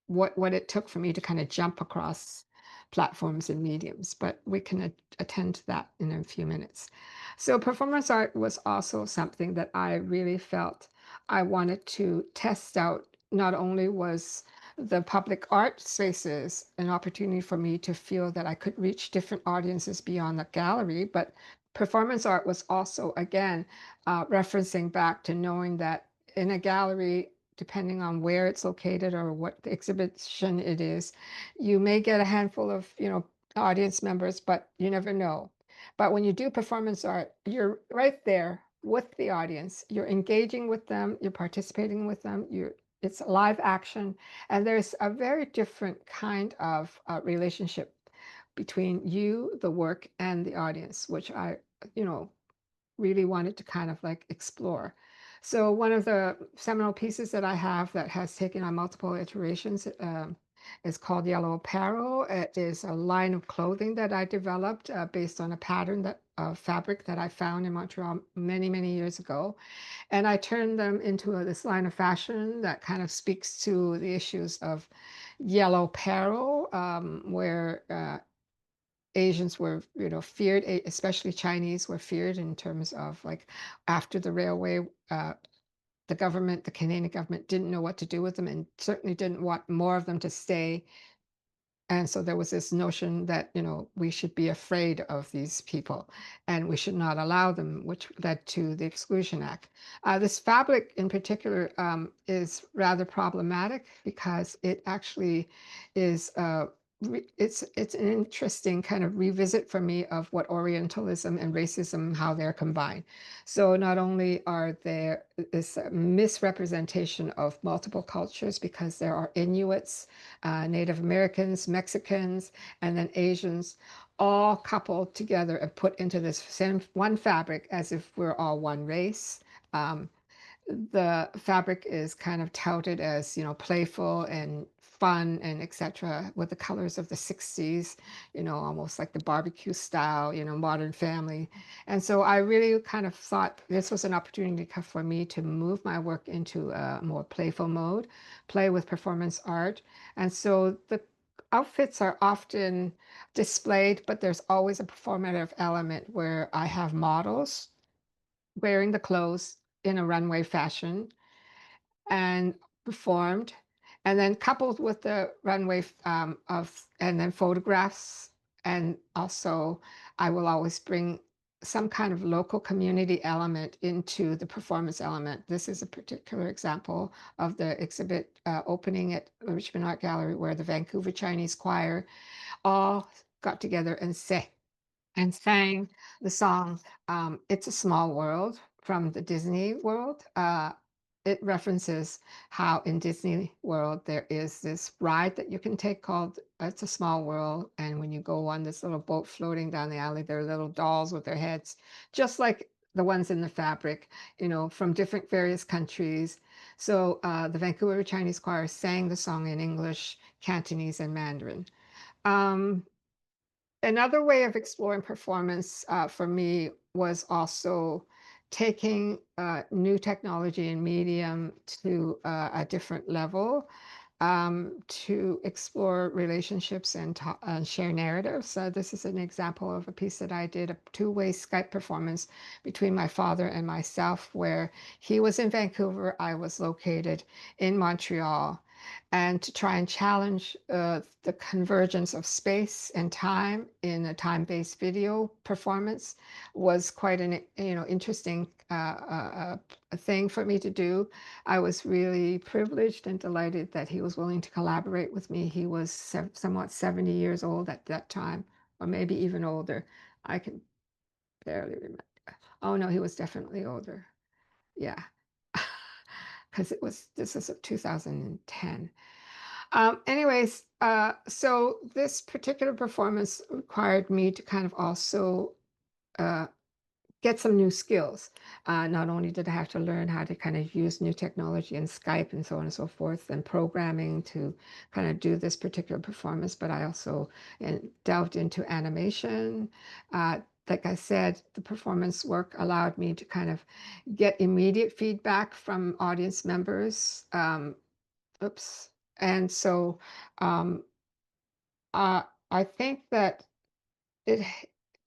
what it took for me to kind of jump across platforms and mediums, but we can attend to that in a few minutes. So performance art was also something that I really felt I wanted to test out. Not only was the public art spaces an opportunity for me to feel that I could reach different audiences beyond the gallery, but performance art was also, again, referencing back to knowing that in a gallery, depending on where it's located or what the exhibition it is, you may get a handful of, audience members, but you never know. But when you do performance art, you're right there with the audience. You're engaging with them, you're participating with them, it's live action, and there's a very different kind of relationship between you, the work, and the audience, which I, really wanted to kind of like explore. So one of the seminal pieces that I have that has taken on multiple iterations is called Yellow Apparel. It is a line of clothing that I developed based on a pattern that of fabric that I found in Montreal many, many years ago. And I turned them into this line of fashion that kind of speaks to the issues of yellow peril, where Asians were, feared, especially Chinese were feared in terms of like after the railway, the government, the Canadian government didn't know what to do with them and certainly didn't want more of them to stay. And so there was this notion that, we should be afraid of these people and we should not allow them, which led to the Exclusion Act. This fabric in particular is rather problematic because it actually is it's an interesting kind of revisit for me of what Orientalism and racism, how they're combined. So not only are there this misrepresentation of multiple cultures because there are Inuits, Native Americans, Mexicans, and then Asians, all coupled together and put into this same one fabric as if we're all one race. Um, the fabric is kind of touted as, playful and fun and etc. with the colors of the 60s, almost like the barbecue style, Modern Family. And so I really kind of thought this was an opportunity for me to move my work into a more playful mode, play with performance art. And so the outfits are often displayed, but there's always a performative element where I have models wearing the clothes in a runway fashion and performed, and then coupled with the runway and then photographs. And also, I will always bring some kind of local community element into the performance element. This is a particular example of the exhibit opening at the Richmond Art Gallery, where the Vancouver Chinese choir all got together and sang the song It's a Small World from the Disney World. It references how in Disney World there is this ride that you can take called It's a Small World. And when you go on this little boat floating down the alley, there are little dolls with their heads, just like the ones in the fabric, from different various countries. So the Vancouver Chinese choir sang the song in English, Cantonese, and Mandarin. Um, Another way of exploring performance for me was also taking new technology and medium to a different level to explore relationships and share narratives. So this is an example of a piece that I did, a two-way Skype performance between my father and myself, where he was in Vancouver, I was located in Montreal, and to try and challenge the convergence of space and time in a time-based video performance was quite an interesting thing for me to do. I was really privileged and delighted that he was willing to collaborate with me. He was somewhat 70 years old at that time, or maybe even older. I can barely remember. Oh no, he was definitely older. Yeah, because this is 2010. Anyways, so this particular performance required me to kind of also uh, get some new skills. Not only did I have to learn how to kind of use new technology and Skype and so on and so forth and programming to kind of do this particular performance, but I also delved into animation. Like I said, the performance work allowed me to kind of get immediate feedback from audience members. Oops. And so um, uh, I think that it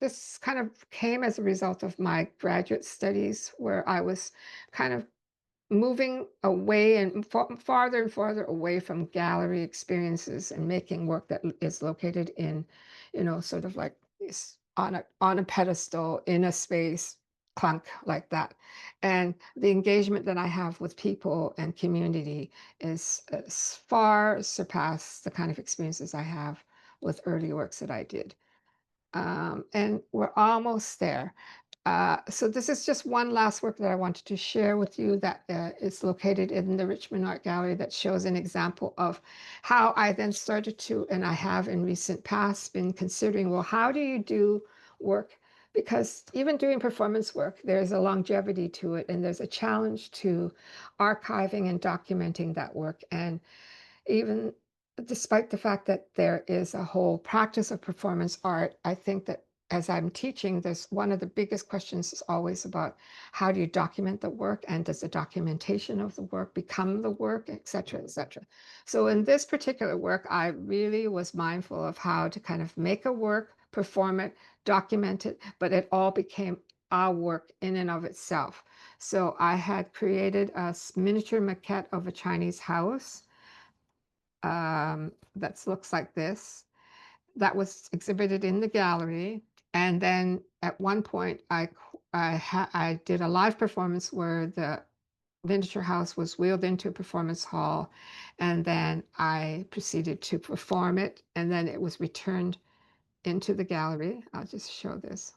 this kind of came as a result of my graduate studies, where I was kind of moving away and farther and farther away from gallery experiences and making work that is located in, sort of like this on a pedestal in a space clunk like that. And the engagement that I have with people and community is far surpassed the kind of experiences I have with early works that I did. And we're almost there. So this is just one last work that I wanted to share with you that is located in the Richmond Art Gallery that shows an example of how I then started to, and I have in recent past been considering, well, how do you do work? Because even doing performance work, there's a longevity to it, and there's a challenge to archiving and documenting that work. And even despite the fact that there is a whole practice of performance art, I think that as I'm teaching this, one of the biggest questions is always about how do you document the work, and does the documentation of the work become the work, et cetera, et cetera. So in this particular work, I really was mindful of how to kind of make a work, perform it, document it, but it all became our work in and of itself. So I had created a miniature maquette of a Chinese house that looks like this. That was exhibited in the gallery. And then at one point, I did a live performance where the miniature house was wheeled into a performance hall, and then I proceeded to perform it, and then it was returned into the gallery. I'll just show this.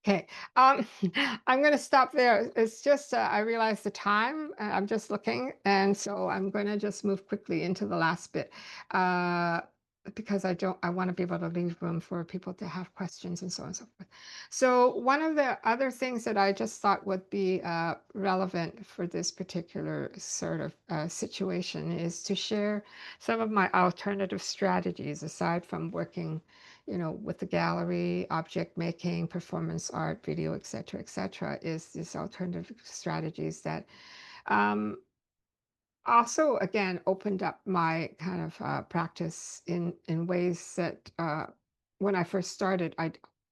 Okay, um, I'm going to stop there. It's just I realized the time. I'm just looking, and so I'm going to just move quickly into the last bit uh, because I don't. I want to be able to leave room for people to have questions and so on and so forth. So one of the other things that I just thought would be relevant for this particular sort of situation is to share some of my alternative strategies aside from working, with the gallery, object making, performance art, video, et cetera, is this alternative strategies that um, also again opened up my kind of practice in ways that when I first started,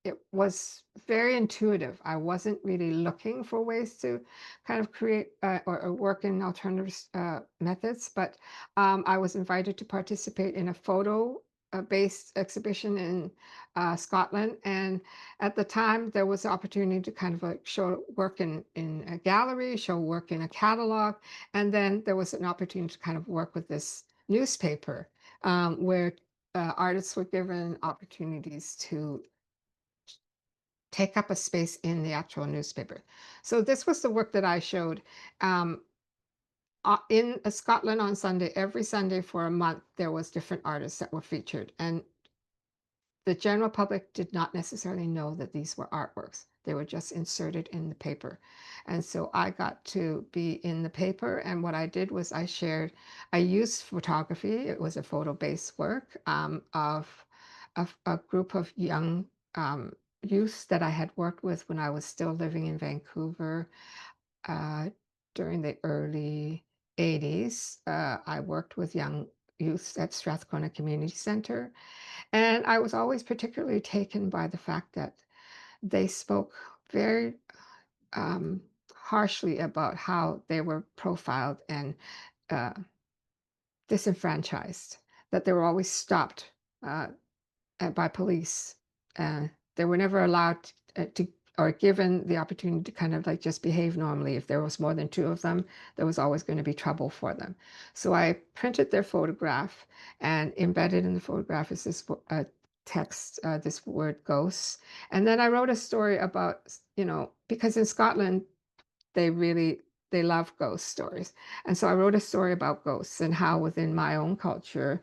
it was very intuitive. I wasn't really looking for ways to kind of create or work in alternative methods, but I was invited to participate in a photo based exhibition in Scotland, and at the time there was the opportunity to kind of like show work in a gallery, show work in a catalog, and then there was an opportunity to kind of work with this newspaper where artists were given opportunities to take up a space in the actual newspaper. So this was the work that I showed. In Scotland on Sunday, every Sunday for a month, there was different artists that were featured. And the general public did not necessarily know that these were artworks. They were just inserted in the paper. And so I got to be in the paper. And what I did was I used photography. It was a photo-based work of a group of young youths that I had worked with when I was still living in Vancouver uh, during the early 80s. I worked with young youths at Strathcona Community Center, and I was always particularly taken by the fact that they spoke very harshly about how they were profiled and uh, disenfranchised, that they were always stopped uh, by police. They were never allowed to or given the opportunity to kind of like just behave normally. If there was more than two of them, there was always going to be trouble for them. So I printed their photograph, and embedded in the photograph is this text, this word ghosts. And then I wrote a story about, because in Scotland, they love ghost stories. And so I wrote a story about ghosts and how within my own culture,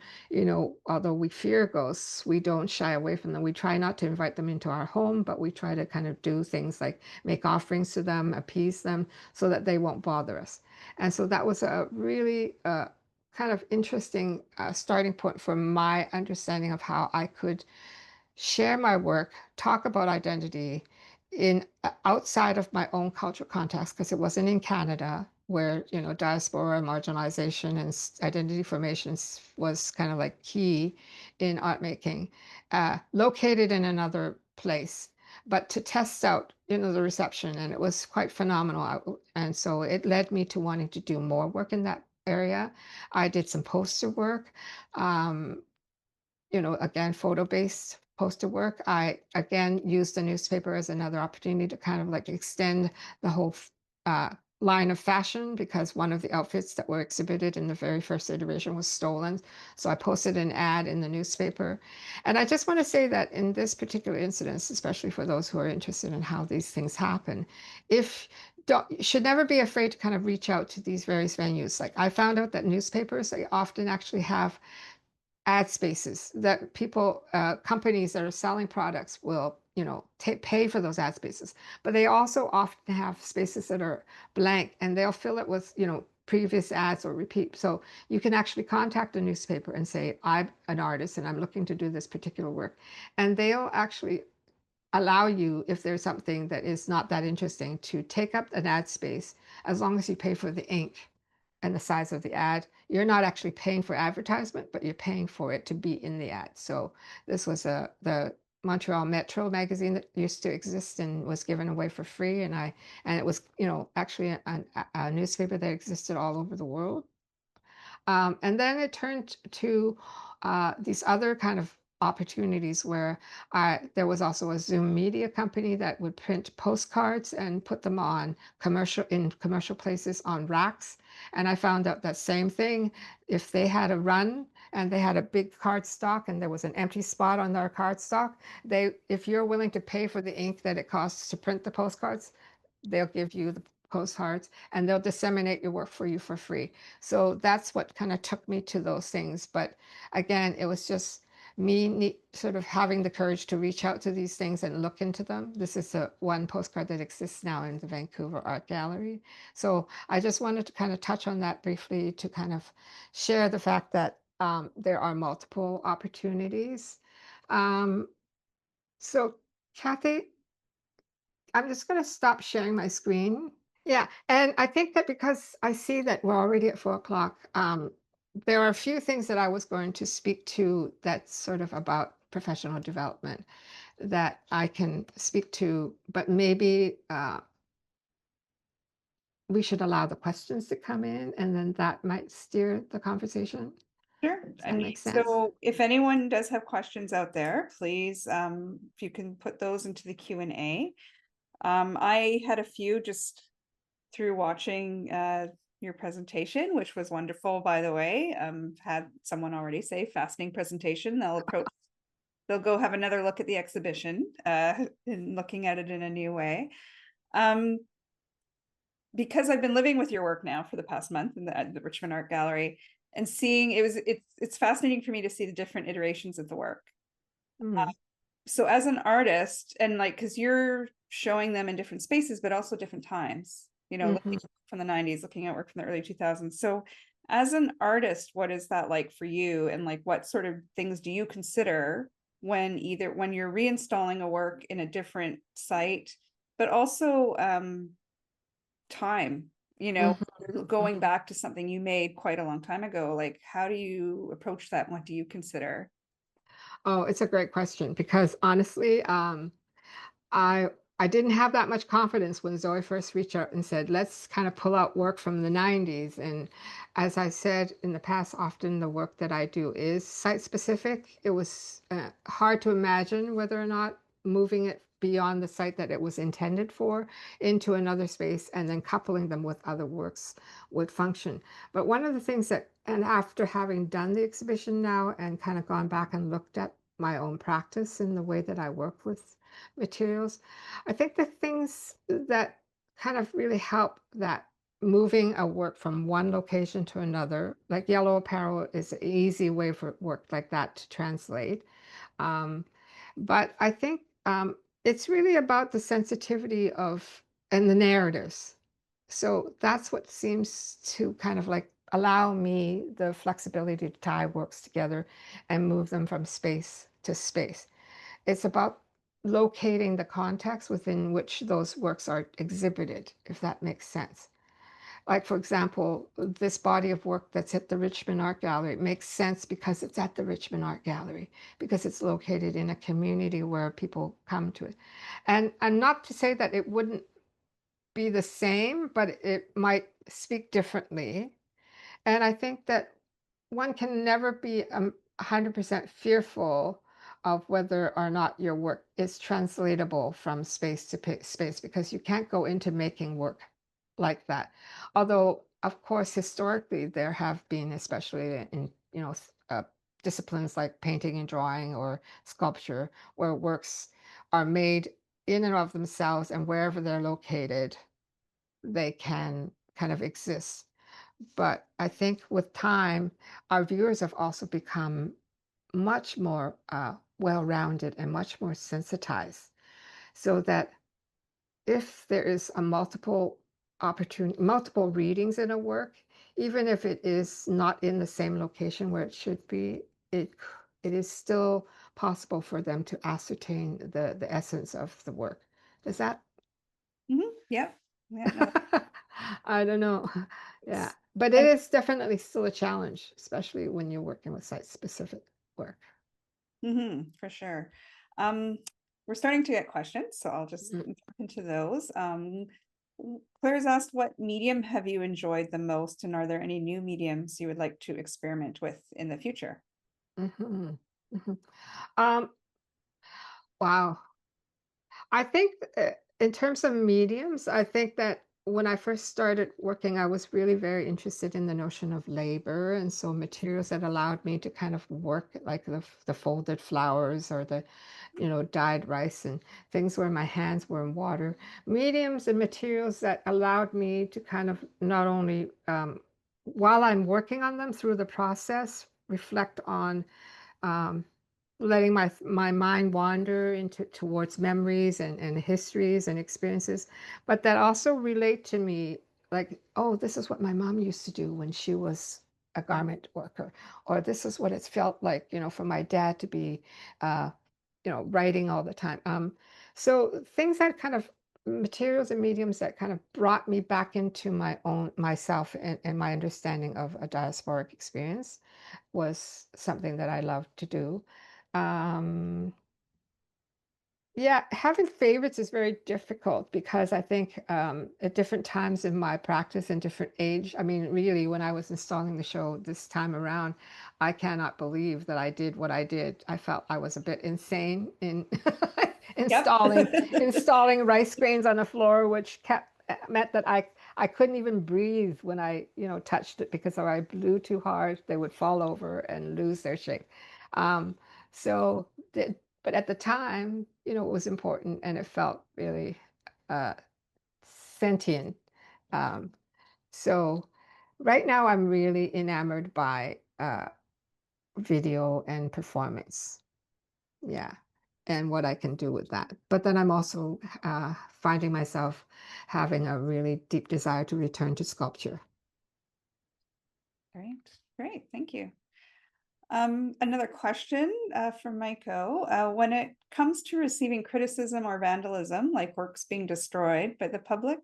although we fear ghosts, we don't shy away from them. We try not to invite them into our home, but we try to kind of do things like make offerings to them, appease them so that they won't bother us. And so that was a really kind of interesting starting point for my understanding of how I could share my work, talk about identity in outside of my own cultural context, because it wasn't in Canada where diaspora, marginalization, and identity formations was kind of like key in art making, located in another place, but to test out the reception, and it was quite phenomenal. And so it led me to wanting to do more work in that area. I did some poster work. um, again, photo-based poster work. I again used the newspaper as another opportunity to kind of like extend the whole line of fashion because one of the outfits that were exhibited in the very first iteration was stolen. So I posted an ad in the newspaper. And I just want to say that in this particular incident, especially for those who are interested in how these things happen, if you should never be afraid to kind of reach out to these various venues. Like I found out that newspapers, they often actually have ad spaces that people, companies that are selling products will, pay for those ad spaces. But they also often have spaces that are blank and they'll fill it with, previous ads or repeat. So you can actually contact a newspaper and say, I'm an artist and I'm looking to do this particular work. And they'll actually allow you, if there's something that is not that interesting, to take up an ad space as long as you pay for the ink and the size of the ad. You're not actually paying for advertisement, but you're paying for it to be in the ad. So this was the Montreal Metro magazine that used to exist and was given away for free, and it was actually a newspaper that existed all over the world. And then it turned to these other kind of opportunities where there was also a Zoom media company that would print postcards and put them on commercial places on racks. And I found out that same thing, if they had a run and they had a big card stock and there was an empty spot on their card stock, if you're willing to pay for the ink that it costs to print the postcards, they'll give you the postcards and they'll disseminate your work for you for free. So that's what kind of took me to those things. But again, it was just me sort of having the courage to reach out to these things and look into them. This is the one postcard that exists now in the Vancouver Art Gallery. So I just wanted to kind of touch on that briefly to kind of share the fact that there are multiple opportunities. Um, so Kathy, I'm just going to stop sharing my screen. Yeah, and I think that because I see that we're already at 4 o'clock, there are a few things that I was going to speak to that's sort of about professional development that I can speak to, but maybe we should allow the questions to come in and then that might steer the conversation. Sure. Does I that mean, make sense? so if anyone does have questions out there, please, if you can put those into the Q&A. I had a few just through watching your presentation, which was wonderful, by the way. Had someone already say fascinating presentation. They'll go have another look at the exhibition and looking at it in a new way. Because I've been living with your work now for the past month in the Richmond Art Gallery and seeing it's fascinating for me to see the different iterations of the work. Mm, So as an artist, and like, because you're showing them in different spaces, but also different times, mhm. looking from the 90s, looking at work from the early 2000s. So as an artist, what is that like for you? And like, what sort of things do you consider when you're reinstalling a work in a different site, but also time, Mhm. going back to something you made quite a long time ago? Like, how do you approach that? And what do you consider? Oh, it's a great question because honestly, I I didn't have that much confidence when Zoe first reached out and said, let's kind of pull out work from the 90s. And as I said in the past, often the work that I do is site specific. It was hard to imagine whether or not moving it beyond the site that it was intended for into another space and then coupling them with other works would function. But one of the things that, and after having done the exhibition now and kind of gone back and looked at my own practice in the way that I work with materials. I think the things that kind of really help that moving a work from one location to another, like yellow apparel is an easy way for work like that to translate. Um, but I think it's really about the sensitivity of and the narratives. So that's what seems to kind of like allow me the flexibility to tie works together and move them from space to space. It's about locating the context within which those works are exhibited, if that makes sense. Like, for example, this body of work that's at the Richmond Art Gallery makes sense because it's at the Richmond Art Gallery, because it's located in a community where people come to it. And not to say that it wouldn't be the same, but it might speak differently. And I think that one can never be 100% fearful of whether or not your work is translatable from space to space because you can't go into making work like that. Although, of course, historically, there have been, especially in, disciplines like painting and drawing or sculpture, where works are made in and of themselves, and wherever they're located, they can kind of exist. But I think with time, our viewers have also become much more well-rounded and much more sensitized, so that if there is a multiple readings in a work, even if it is not in the same location where it should be, it it is still possible for them to ascertain the essence of the work. Does that? Yep. Yeah, no, I don't know. Yeah, that's, but it and is definitely still a challenge, especially when you're working with site-specific work. for sure. Um, we're starting to get questions, so I'll just Mm. jump into those. Claire's asked, what medium have you enjoyed the most, and are there any new mediums you would like to experiment with in the future? Mhm. Mhm. Um, wow. I think in terms of mediums, I think that when I first started working, I was really very interested in the notion of labor. And so materials that allowed me to kind of work like the folded flowers or the, dyed rice and things where my hands were in water. Mediums and materials that allowed me to kind of not only, while I'm working on them through the process, reflect on um, letting my mind wander into towards memories and histories and experiences, but that also relate to me, like, oh, this is what my mom used to do when she was a garment worker, or this is what it's felt like, for my dad to be uh, writing all the time. So things that kind of materials and mediums that kind of brought me back into my own myself and my understanding of a diasporic experience was something that I loved to do. Um, yeah, having favorites is very difficult because I think at different times in my practice and different age, I mean, really, when I was installing the show this time around, I cannot believe that I did what I did. I felt I was a bit insane in Yep. installing rice grains on the floor, which meant that I couldn't even breathe when I touched it, because if I blew too hard, they would fall over and lose their shape. Um, so but at the time, it was important and it felt really uh, sentient. Um, so right now, I'm really enamored by video and performance. Yeah. And what I can do with that. But then I'm also finding myself having a really deep desire to return to sculpture. Great, great, thank you. Another question from Maiko. When it comes to receiving criticism or vandalism, like works being destroyed by the public,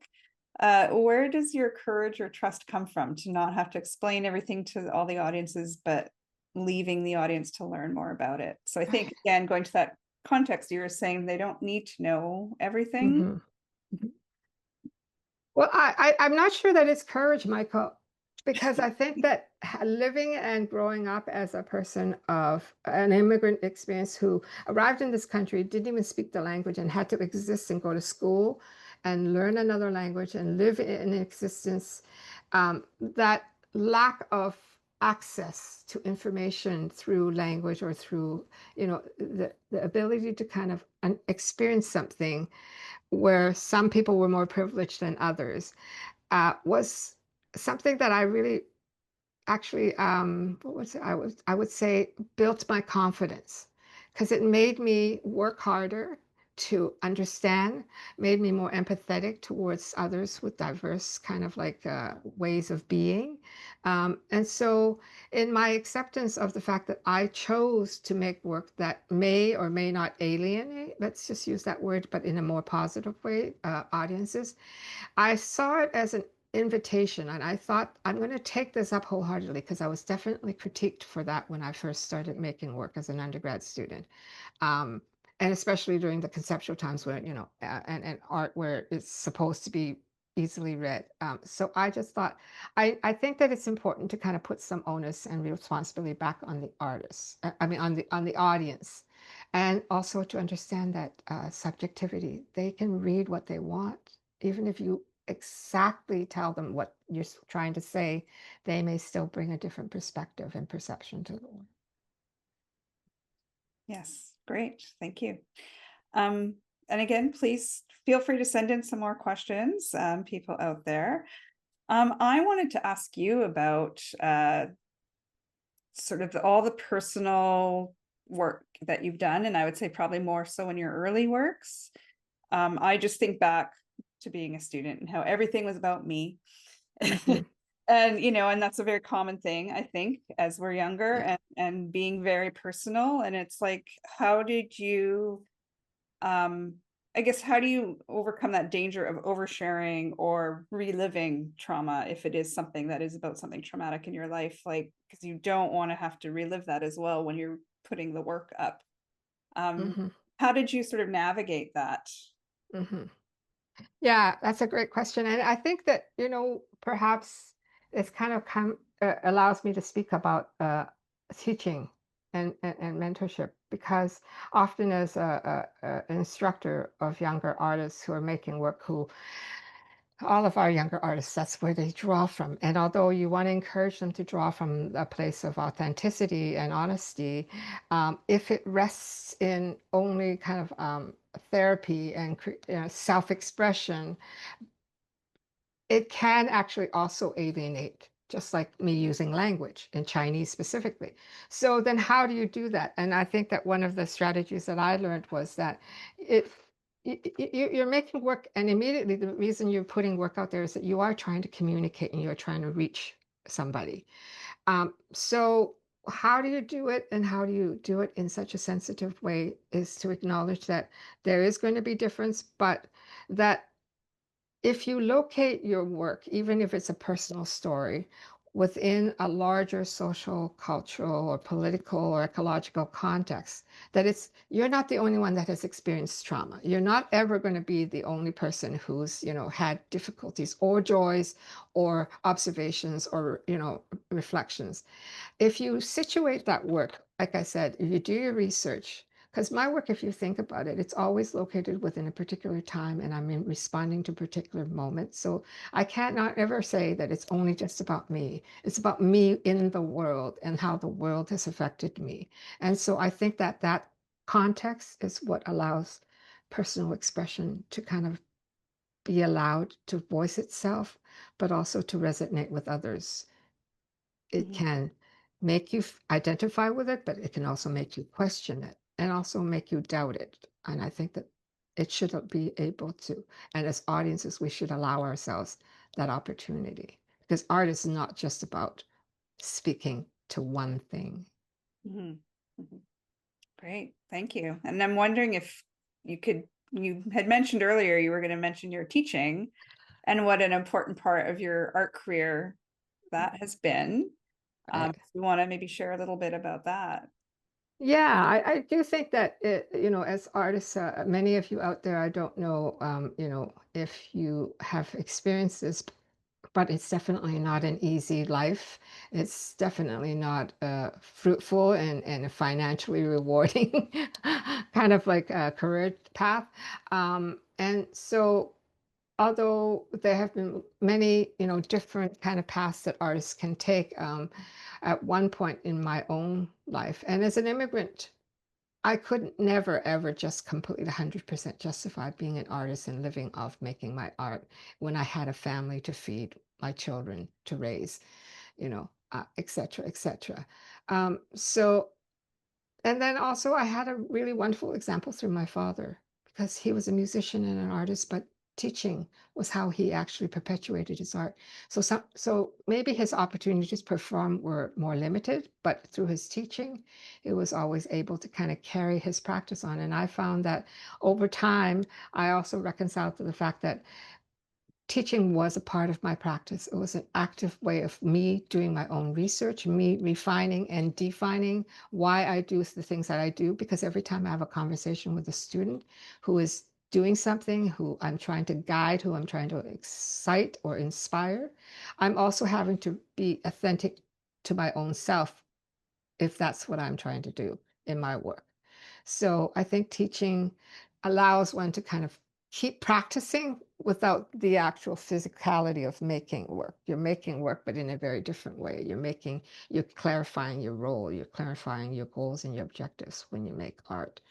where does your courage or trust come from to not have to explain everything to all the audiences, but leaving the audience to learn more about it? So I think, again, going to that context, you were saying they don't need to know everything. Mhm. Well, I'm not sure that it's courage, Michael, because I think that living and growing up as a person of an immigrant experience who arrived in this country, didn't even speak the language, and had to exist and go to school and learn another language and live in existence, that lack of access to information through language or through, the ability to kind of experience something where some people were more privileged than others, was something that I really actually, what was it? I would say built my confidence, because it made me work harder to understand, made me more empathetic towards others with diverse kind of like ways of being. And so in my acceptance of the fact that I chose to make work that may or may not alienate, let's just use that word, but in a more positive way, audiences, I saw it as an invitation, and I thought I'm going to take this up wholeheartedly, because I was definitely critiqued for that when I first started making work as an undergrad student. Um, and especially during the conceptual times where, and art where it's supposed to be easily read. So I just thought, I think that it's important to kind of put some onus and responsibility back on the artists. I mean, on the audience, and also to understand that subjectivity, they can read what they want, even if you exactly tell them what you're trying to say, they may still bring a different perspective and perception to the world. Yes, great. Thank you. And again, please feel free to send in some more questions, people out there. I wanted to ask you about sort of all the personal work that you've done, and I would say probably more so in your early works. I just think back to being a student and how everything was about me. Mhm. And and that's a very common thing, I think, as we're younger, Yeah. and being very personal. And it's like, how did you I guess, how do you overcome that danger of oversharing or reliving trauma if it is something that is about something traumatic in your life? Like, because you don't want to have to relive that as well when you're putting the work up. Um, Hmm. how did you sort of navigate that? Hmm. Yeah, that's a great question. And I think that, perhaps it's kind of allows me to speak about teaching and mentorship, because often as an instructor of younger artists who are making work, who all of our younger artists, that's where they draw from. And although you want to encourage them to draw from a place of authenticity and honesty, if it rests in only kind of therapy and self-expression, it can actually also alienate, just like me using language in Chinese specifically. So then how do you do that? And I think that one of the strategies that I learned was that if you're making work, and immediately the reason you're putting work out there is that you are trying to communicate and you're trying to reach somebody. So how do you do it, and how do you do it in such a sensitive way, is to acknowledge that there is going to be difference, but that if you locate your work, even if it's a personal story, within a larger social, cultural, or political or ecological context, that you're not the only one that has experienced trauma. You're not ever going to be the only person who's, had difficulties or joys or observations or, reflections. If you situate that work, like I said, if you do your research, because my work, if you think about it, it's always located within a particular time, and I'm responding to particular moments. So I can't not ever say that it's only just about me. It's about me in the world and how the world has affected me. And so I think that that context is what allows personal expression to kind of be allowed to voice itself, but also to resonate with others. It Mhm, can make you identify with it, but it can also make you question it and also make you doubt it. And I think that it should be able to. And as audiences, we should allow ourselves that opportunity, because art is not just about speaking to one thing. mhm, mhm. Great, thank you. And I'm wondering if you had mentioned earlier you were going to mention your teaching and what an important part of your art career that has been. Right. If you want to maybe share a little bit about that. Yeah, I do think that as artists, many of you out there, I don't know, if you have experienced this, but it's definitely not an easy life. It's definitely not fruitful and financially rewarding, kind of like a career path. And so, although there have been many, different kind of paths that artists can take, at one point in my own life, and as an immigrant, I could never ever just completely 100% justify being an artist and living off making my art when I had a family to feed, my children to raise, et cetera, et cetera. So, and then also I had a really wonderful example through my father, because he was a musician and an artist, but teaching was how he actually perpetuated his art. So maybe his opportunities to perform were more limited, but through his teaching, it was always able to kind of carry his practice on. And I found that over time, I also reconciled to the fact that teaching was a part of my practice. It was an active way of me doing my own research, me refining and defining why I do the things that I do. Because every time I have a conversation with a student who is doing something, who I'm trying to guide, who I'm trying to excite or inspire, I'm also having to be authentic to my own self, if that's what I'm trying to do in my work. So I think teaching allows one to kind of keep practicing without the actual physicality of making work. You're making work, but in a very different way. You're clarifying your role, you're clarifying your goals and your objectives when you make art.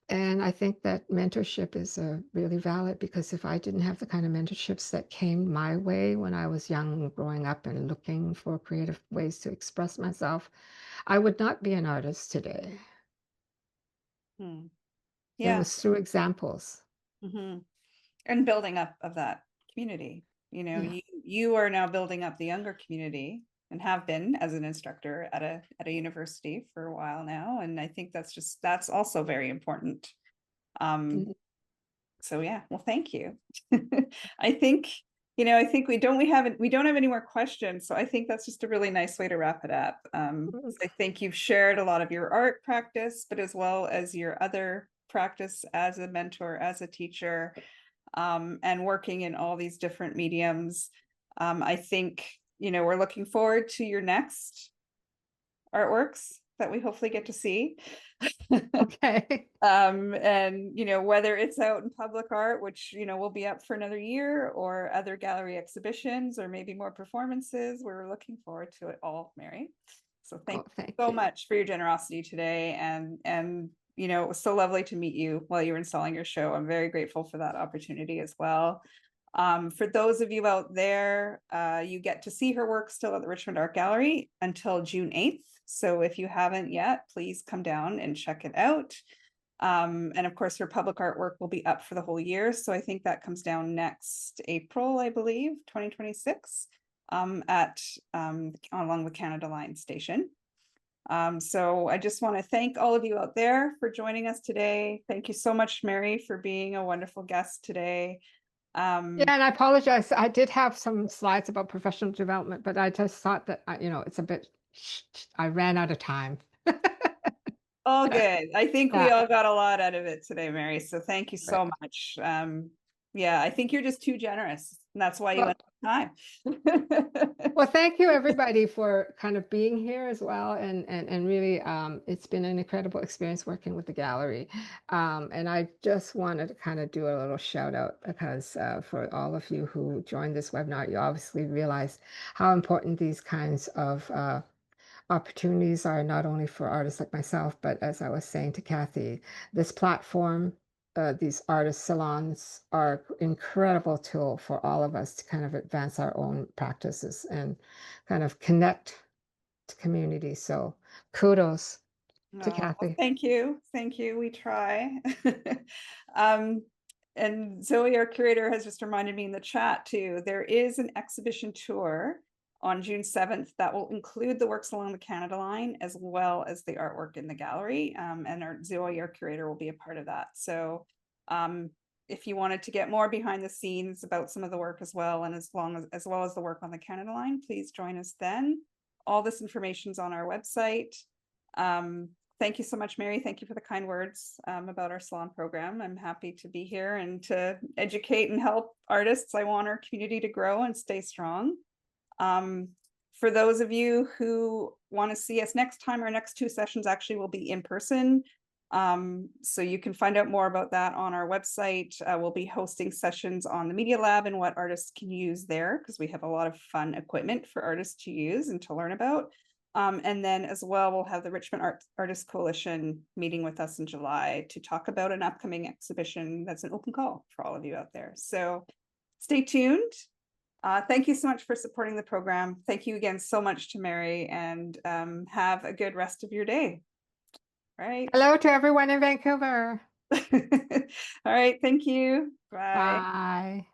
And I think that mentorship is really valid, because if I didn't have the kind of mentorships that came my way when I was young, growing up and looking for creative ways to express myself, I would not be an artist today. Hmm. It Yeah. was through examples. Hmm. And building up of that community. Yeah. You are now building up the younger community and have been as an instructor at a university for a while now. And I think that's also very important. Um, Mhm. so yeah, well, thank you. I think, we don't have any more questions. So I think that's just a really nice way to wrap it up. I think you've shared a lot of your art practice, but as well as your other practice as a mentor, as a teacher, and working in all these different mediums. I think, we're looking forward to your next artworks that we hopefully get to see. Okay. And whether it's out in public art, which will be up for another year, or other gallery exhibitions, or maybe more performances, we're looking forward to it all, Mary. So thank Oh, you thank so you. much for your generosity today, and it was so lovely to meet you while you were installing your show. I'm very grateful for that opportunity as well. For those of you out there, you get to see her work still at the Richmond Art Gallery until June 8th. So if you haven't yet, please come down and check it out. And of course, her public artwork will be up for the whole year. So I think that comes down next April, I believe, 2026, at along the Canada Line station. So I just want to thank all of you out there for joining us today. Thank you so much, Mary, for being a wonderful guest today. Yeah, and I apologize. I did have some slides about professional development, but I just thought that, it's a bit, I ran out of time. All good. I think we Yeah, all got a lot out of it today, Mary. So thank you right. so much. Yeah, I think you're just too generous. And that's why you Well, went time. well, thank you everybody for kind of being here as well, and really, it's been an incredible experience working with the gallery. And I just wanted to kind of do a little shout out, because for all of you who joined this webinar, you obviously realize how important these kinds of opportunities are, not only for artists like myself, but as I was saying to Kathy, this platform, these artist salons are incredible tool for all of us to kind of advance our own practices and kind of connect to community. So kudos to Oh, well, Kathy. thank you. Thank you. We try. um, and Zoe, our curator, has just reminded me in the chat too, there is an exhibition tour on June 7th that will include the works along the Canada Line as well as the artwork in the gallery. And Zoe, our curator, will be a part of that. So if you wanted to get more behind the scenes about some of the work as well, and as well as the work on the Canada Line, please join us then. All this information is on our website. Thank you so much, Mary. Thank you for the kind words about our salon program. I'm happy to be here and to educate and help artists. I want our community to grow and stay strong. For those of you who want to see us next time, our next two sessions actually will be in person. So you can find out more about that on our website. We'll be hosting sessions on the Media Lab and what artists can use there, because we have a lot of fun equipment for artists to use and to learn about. And then as well, we'll have the Richmond Artists Coalition meeting with us in July to talk about an upcoming exhibition that's an open call for all of you out there. So stay tuned. Thank you so much for supporting the program. Thank you again so much to Mary, and have a good rest of your day. All right. Hello to everyone in Vancouver. All right. Thank you. Bye. Bye.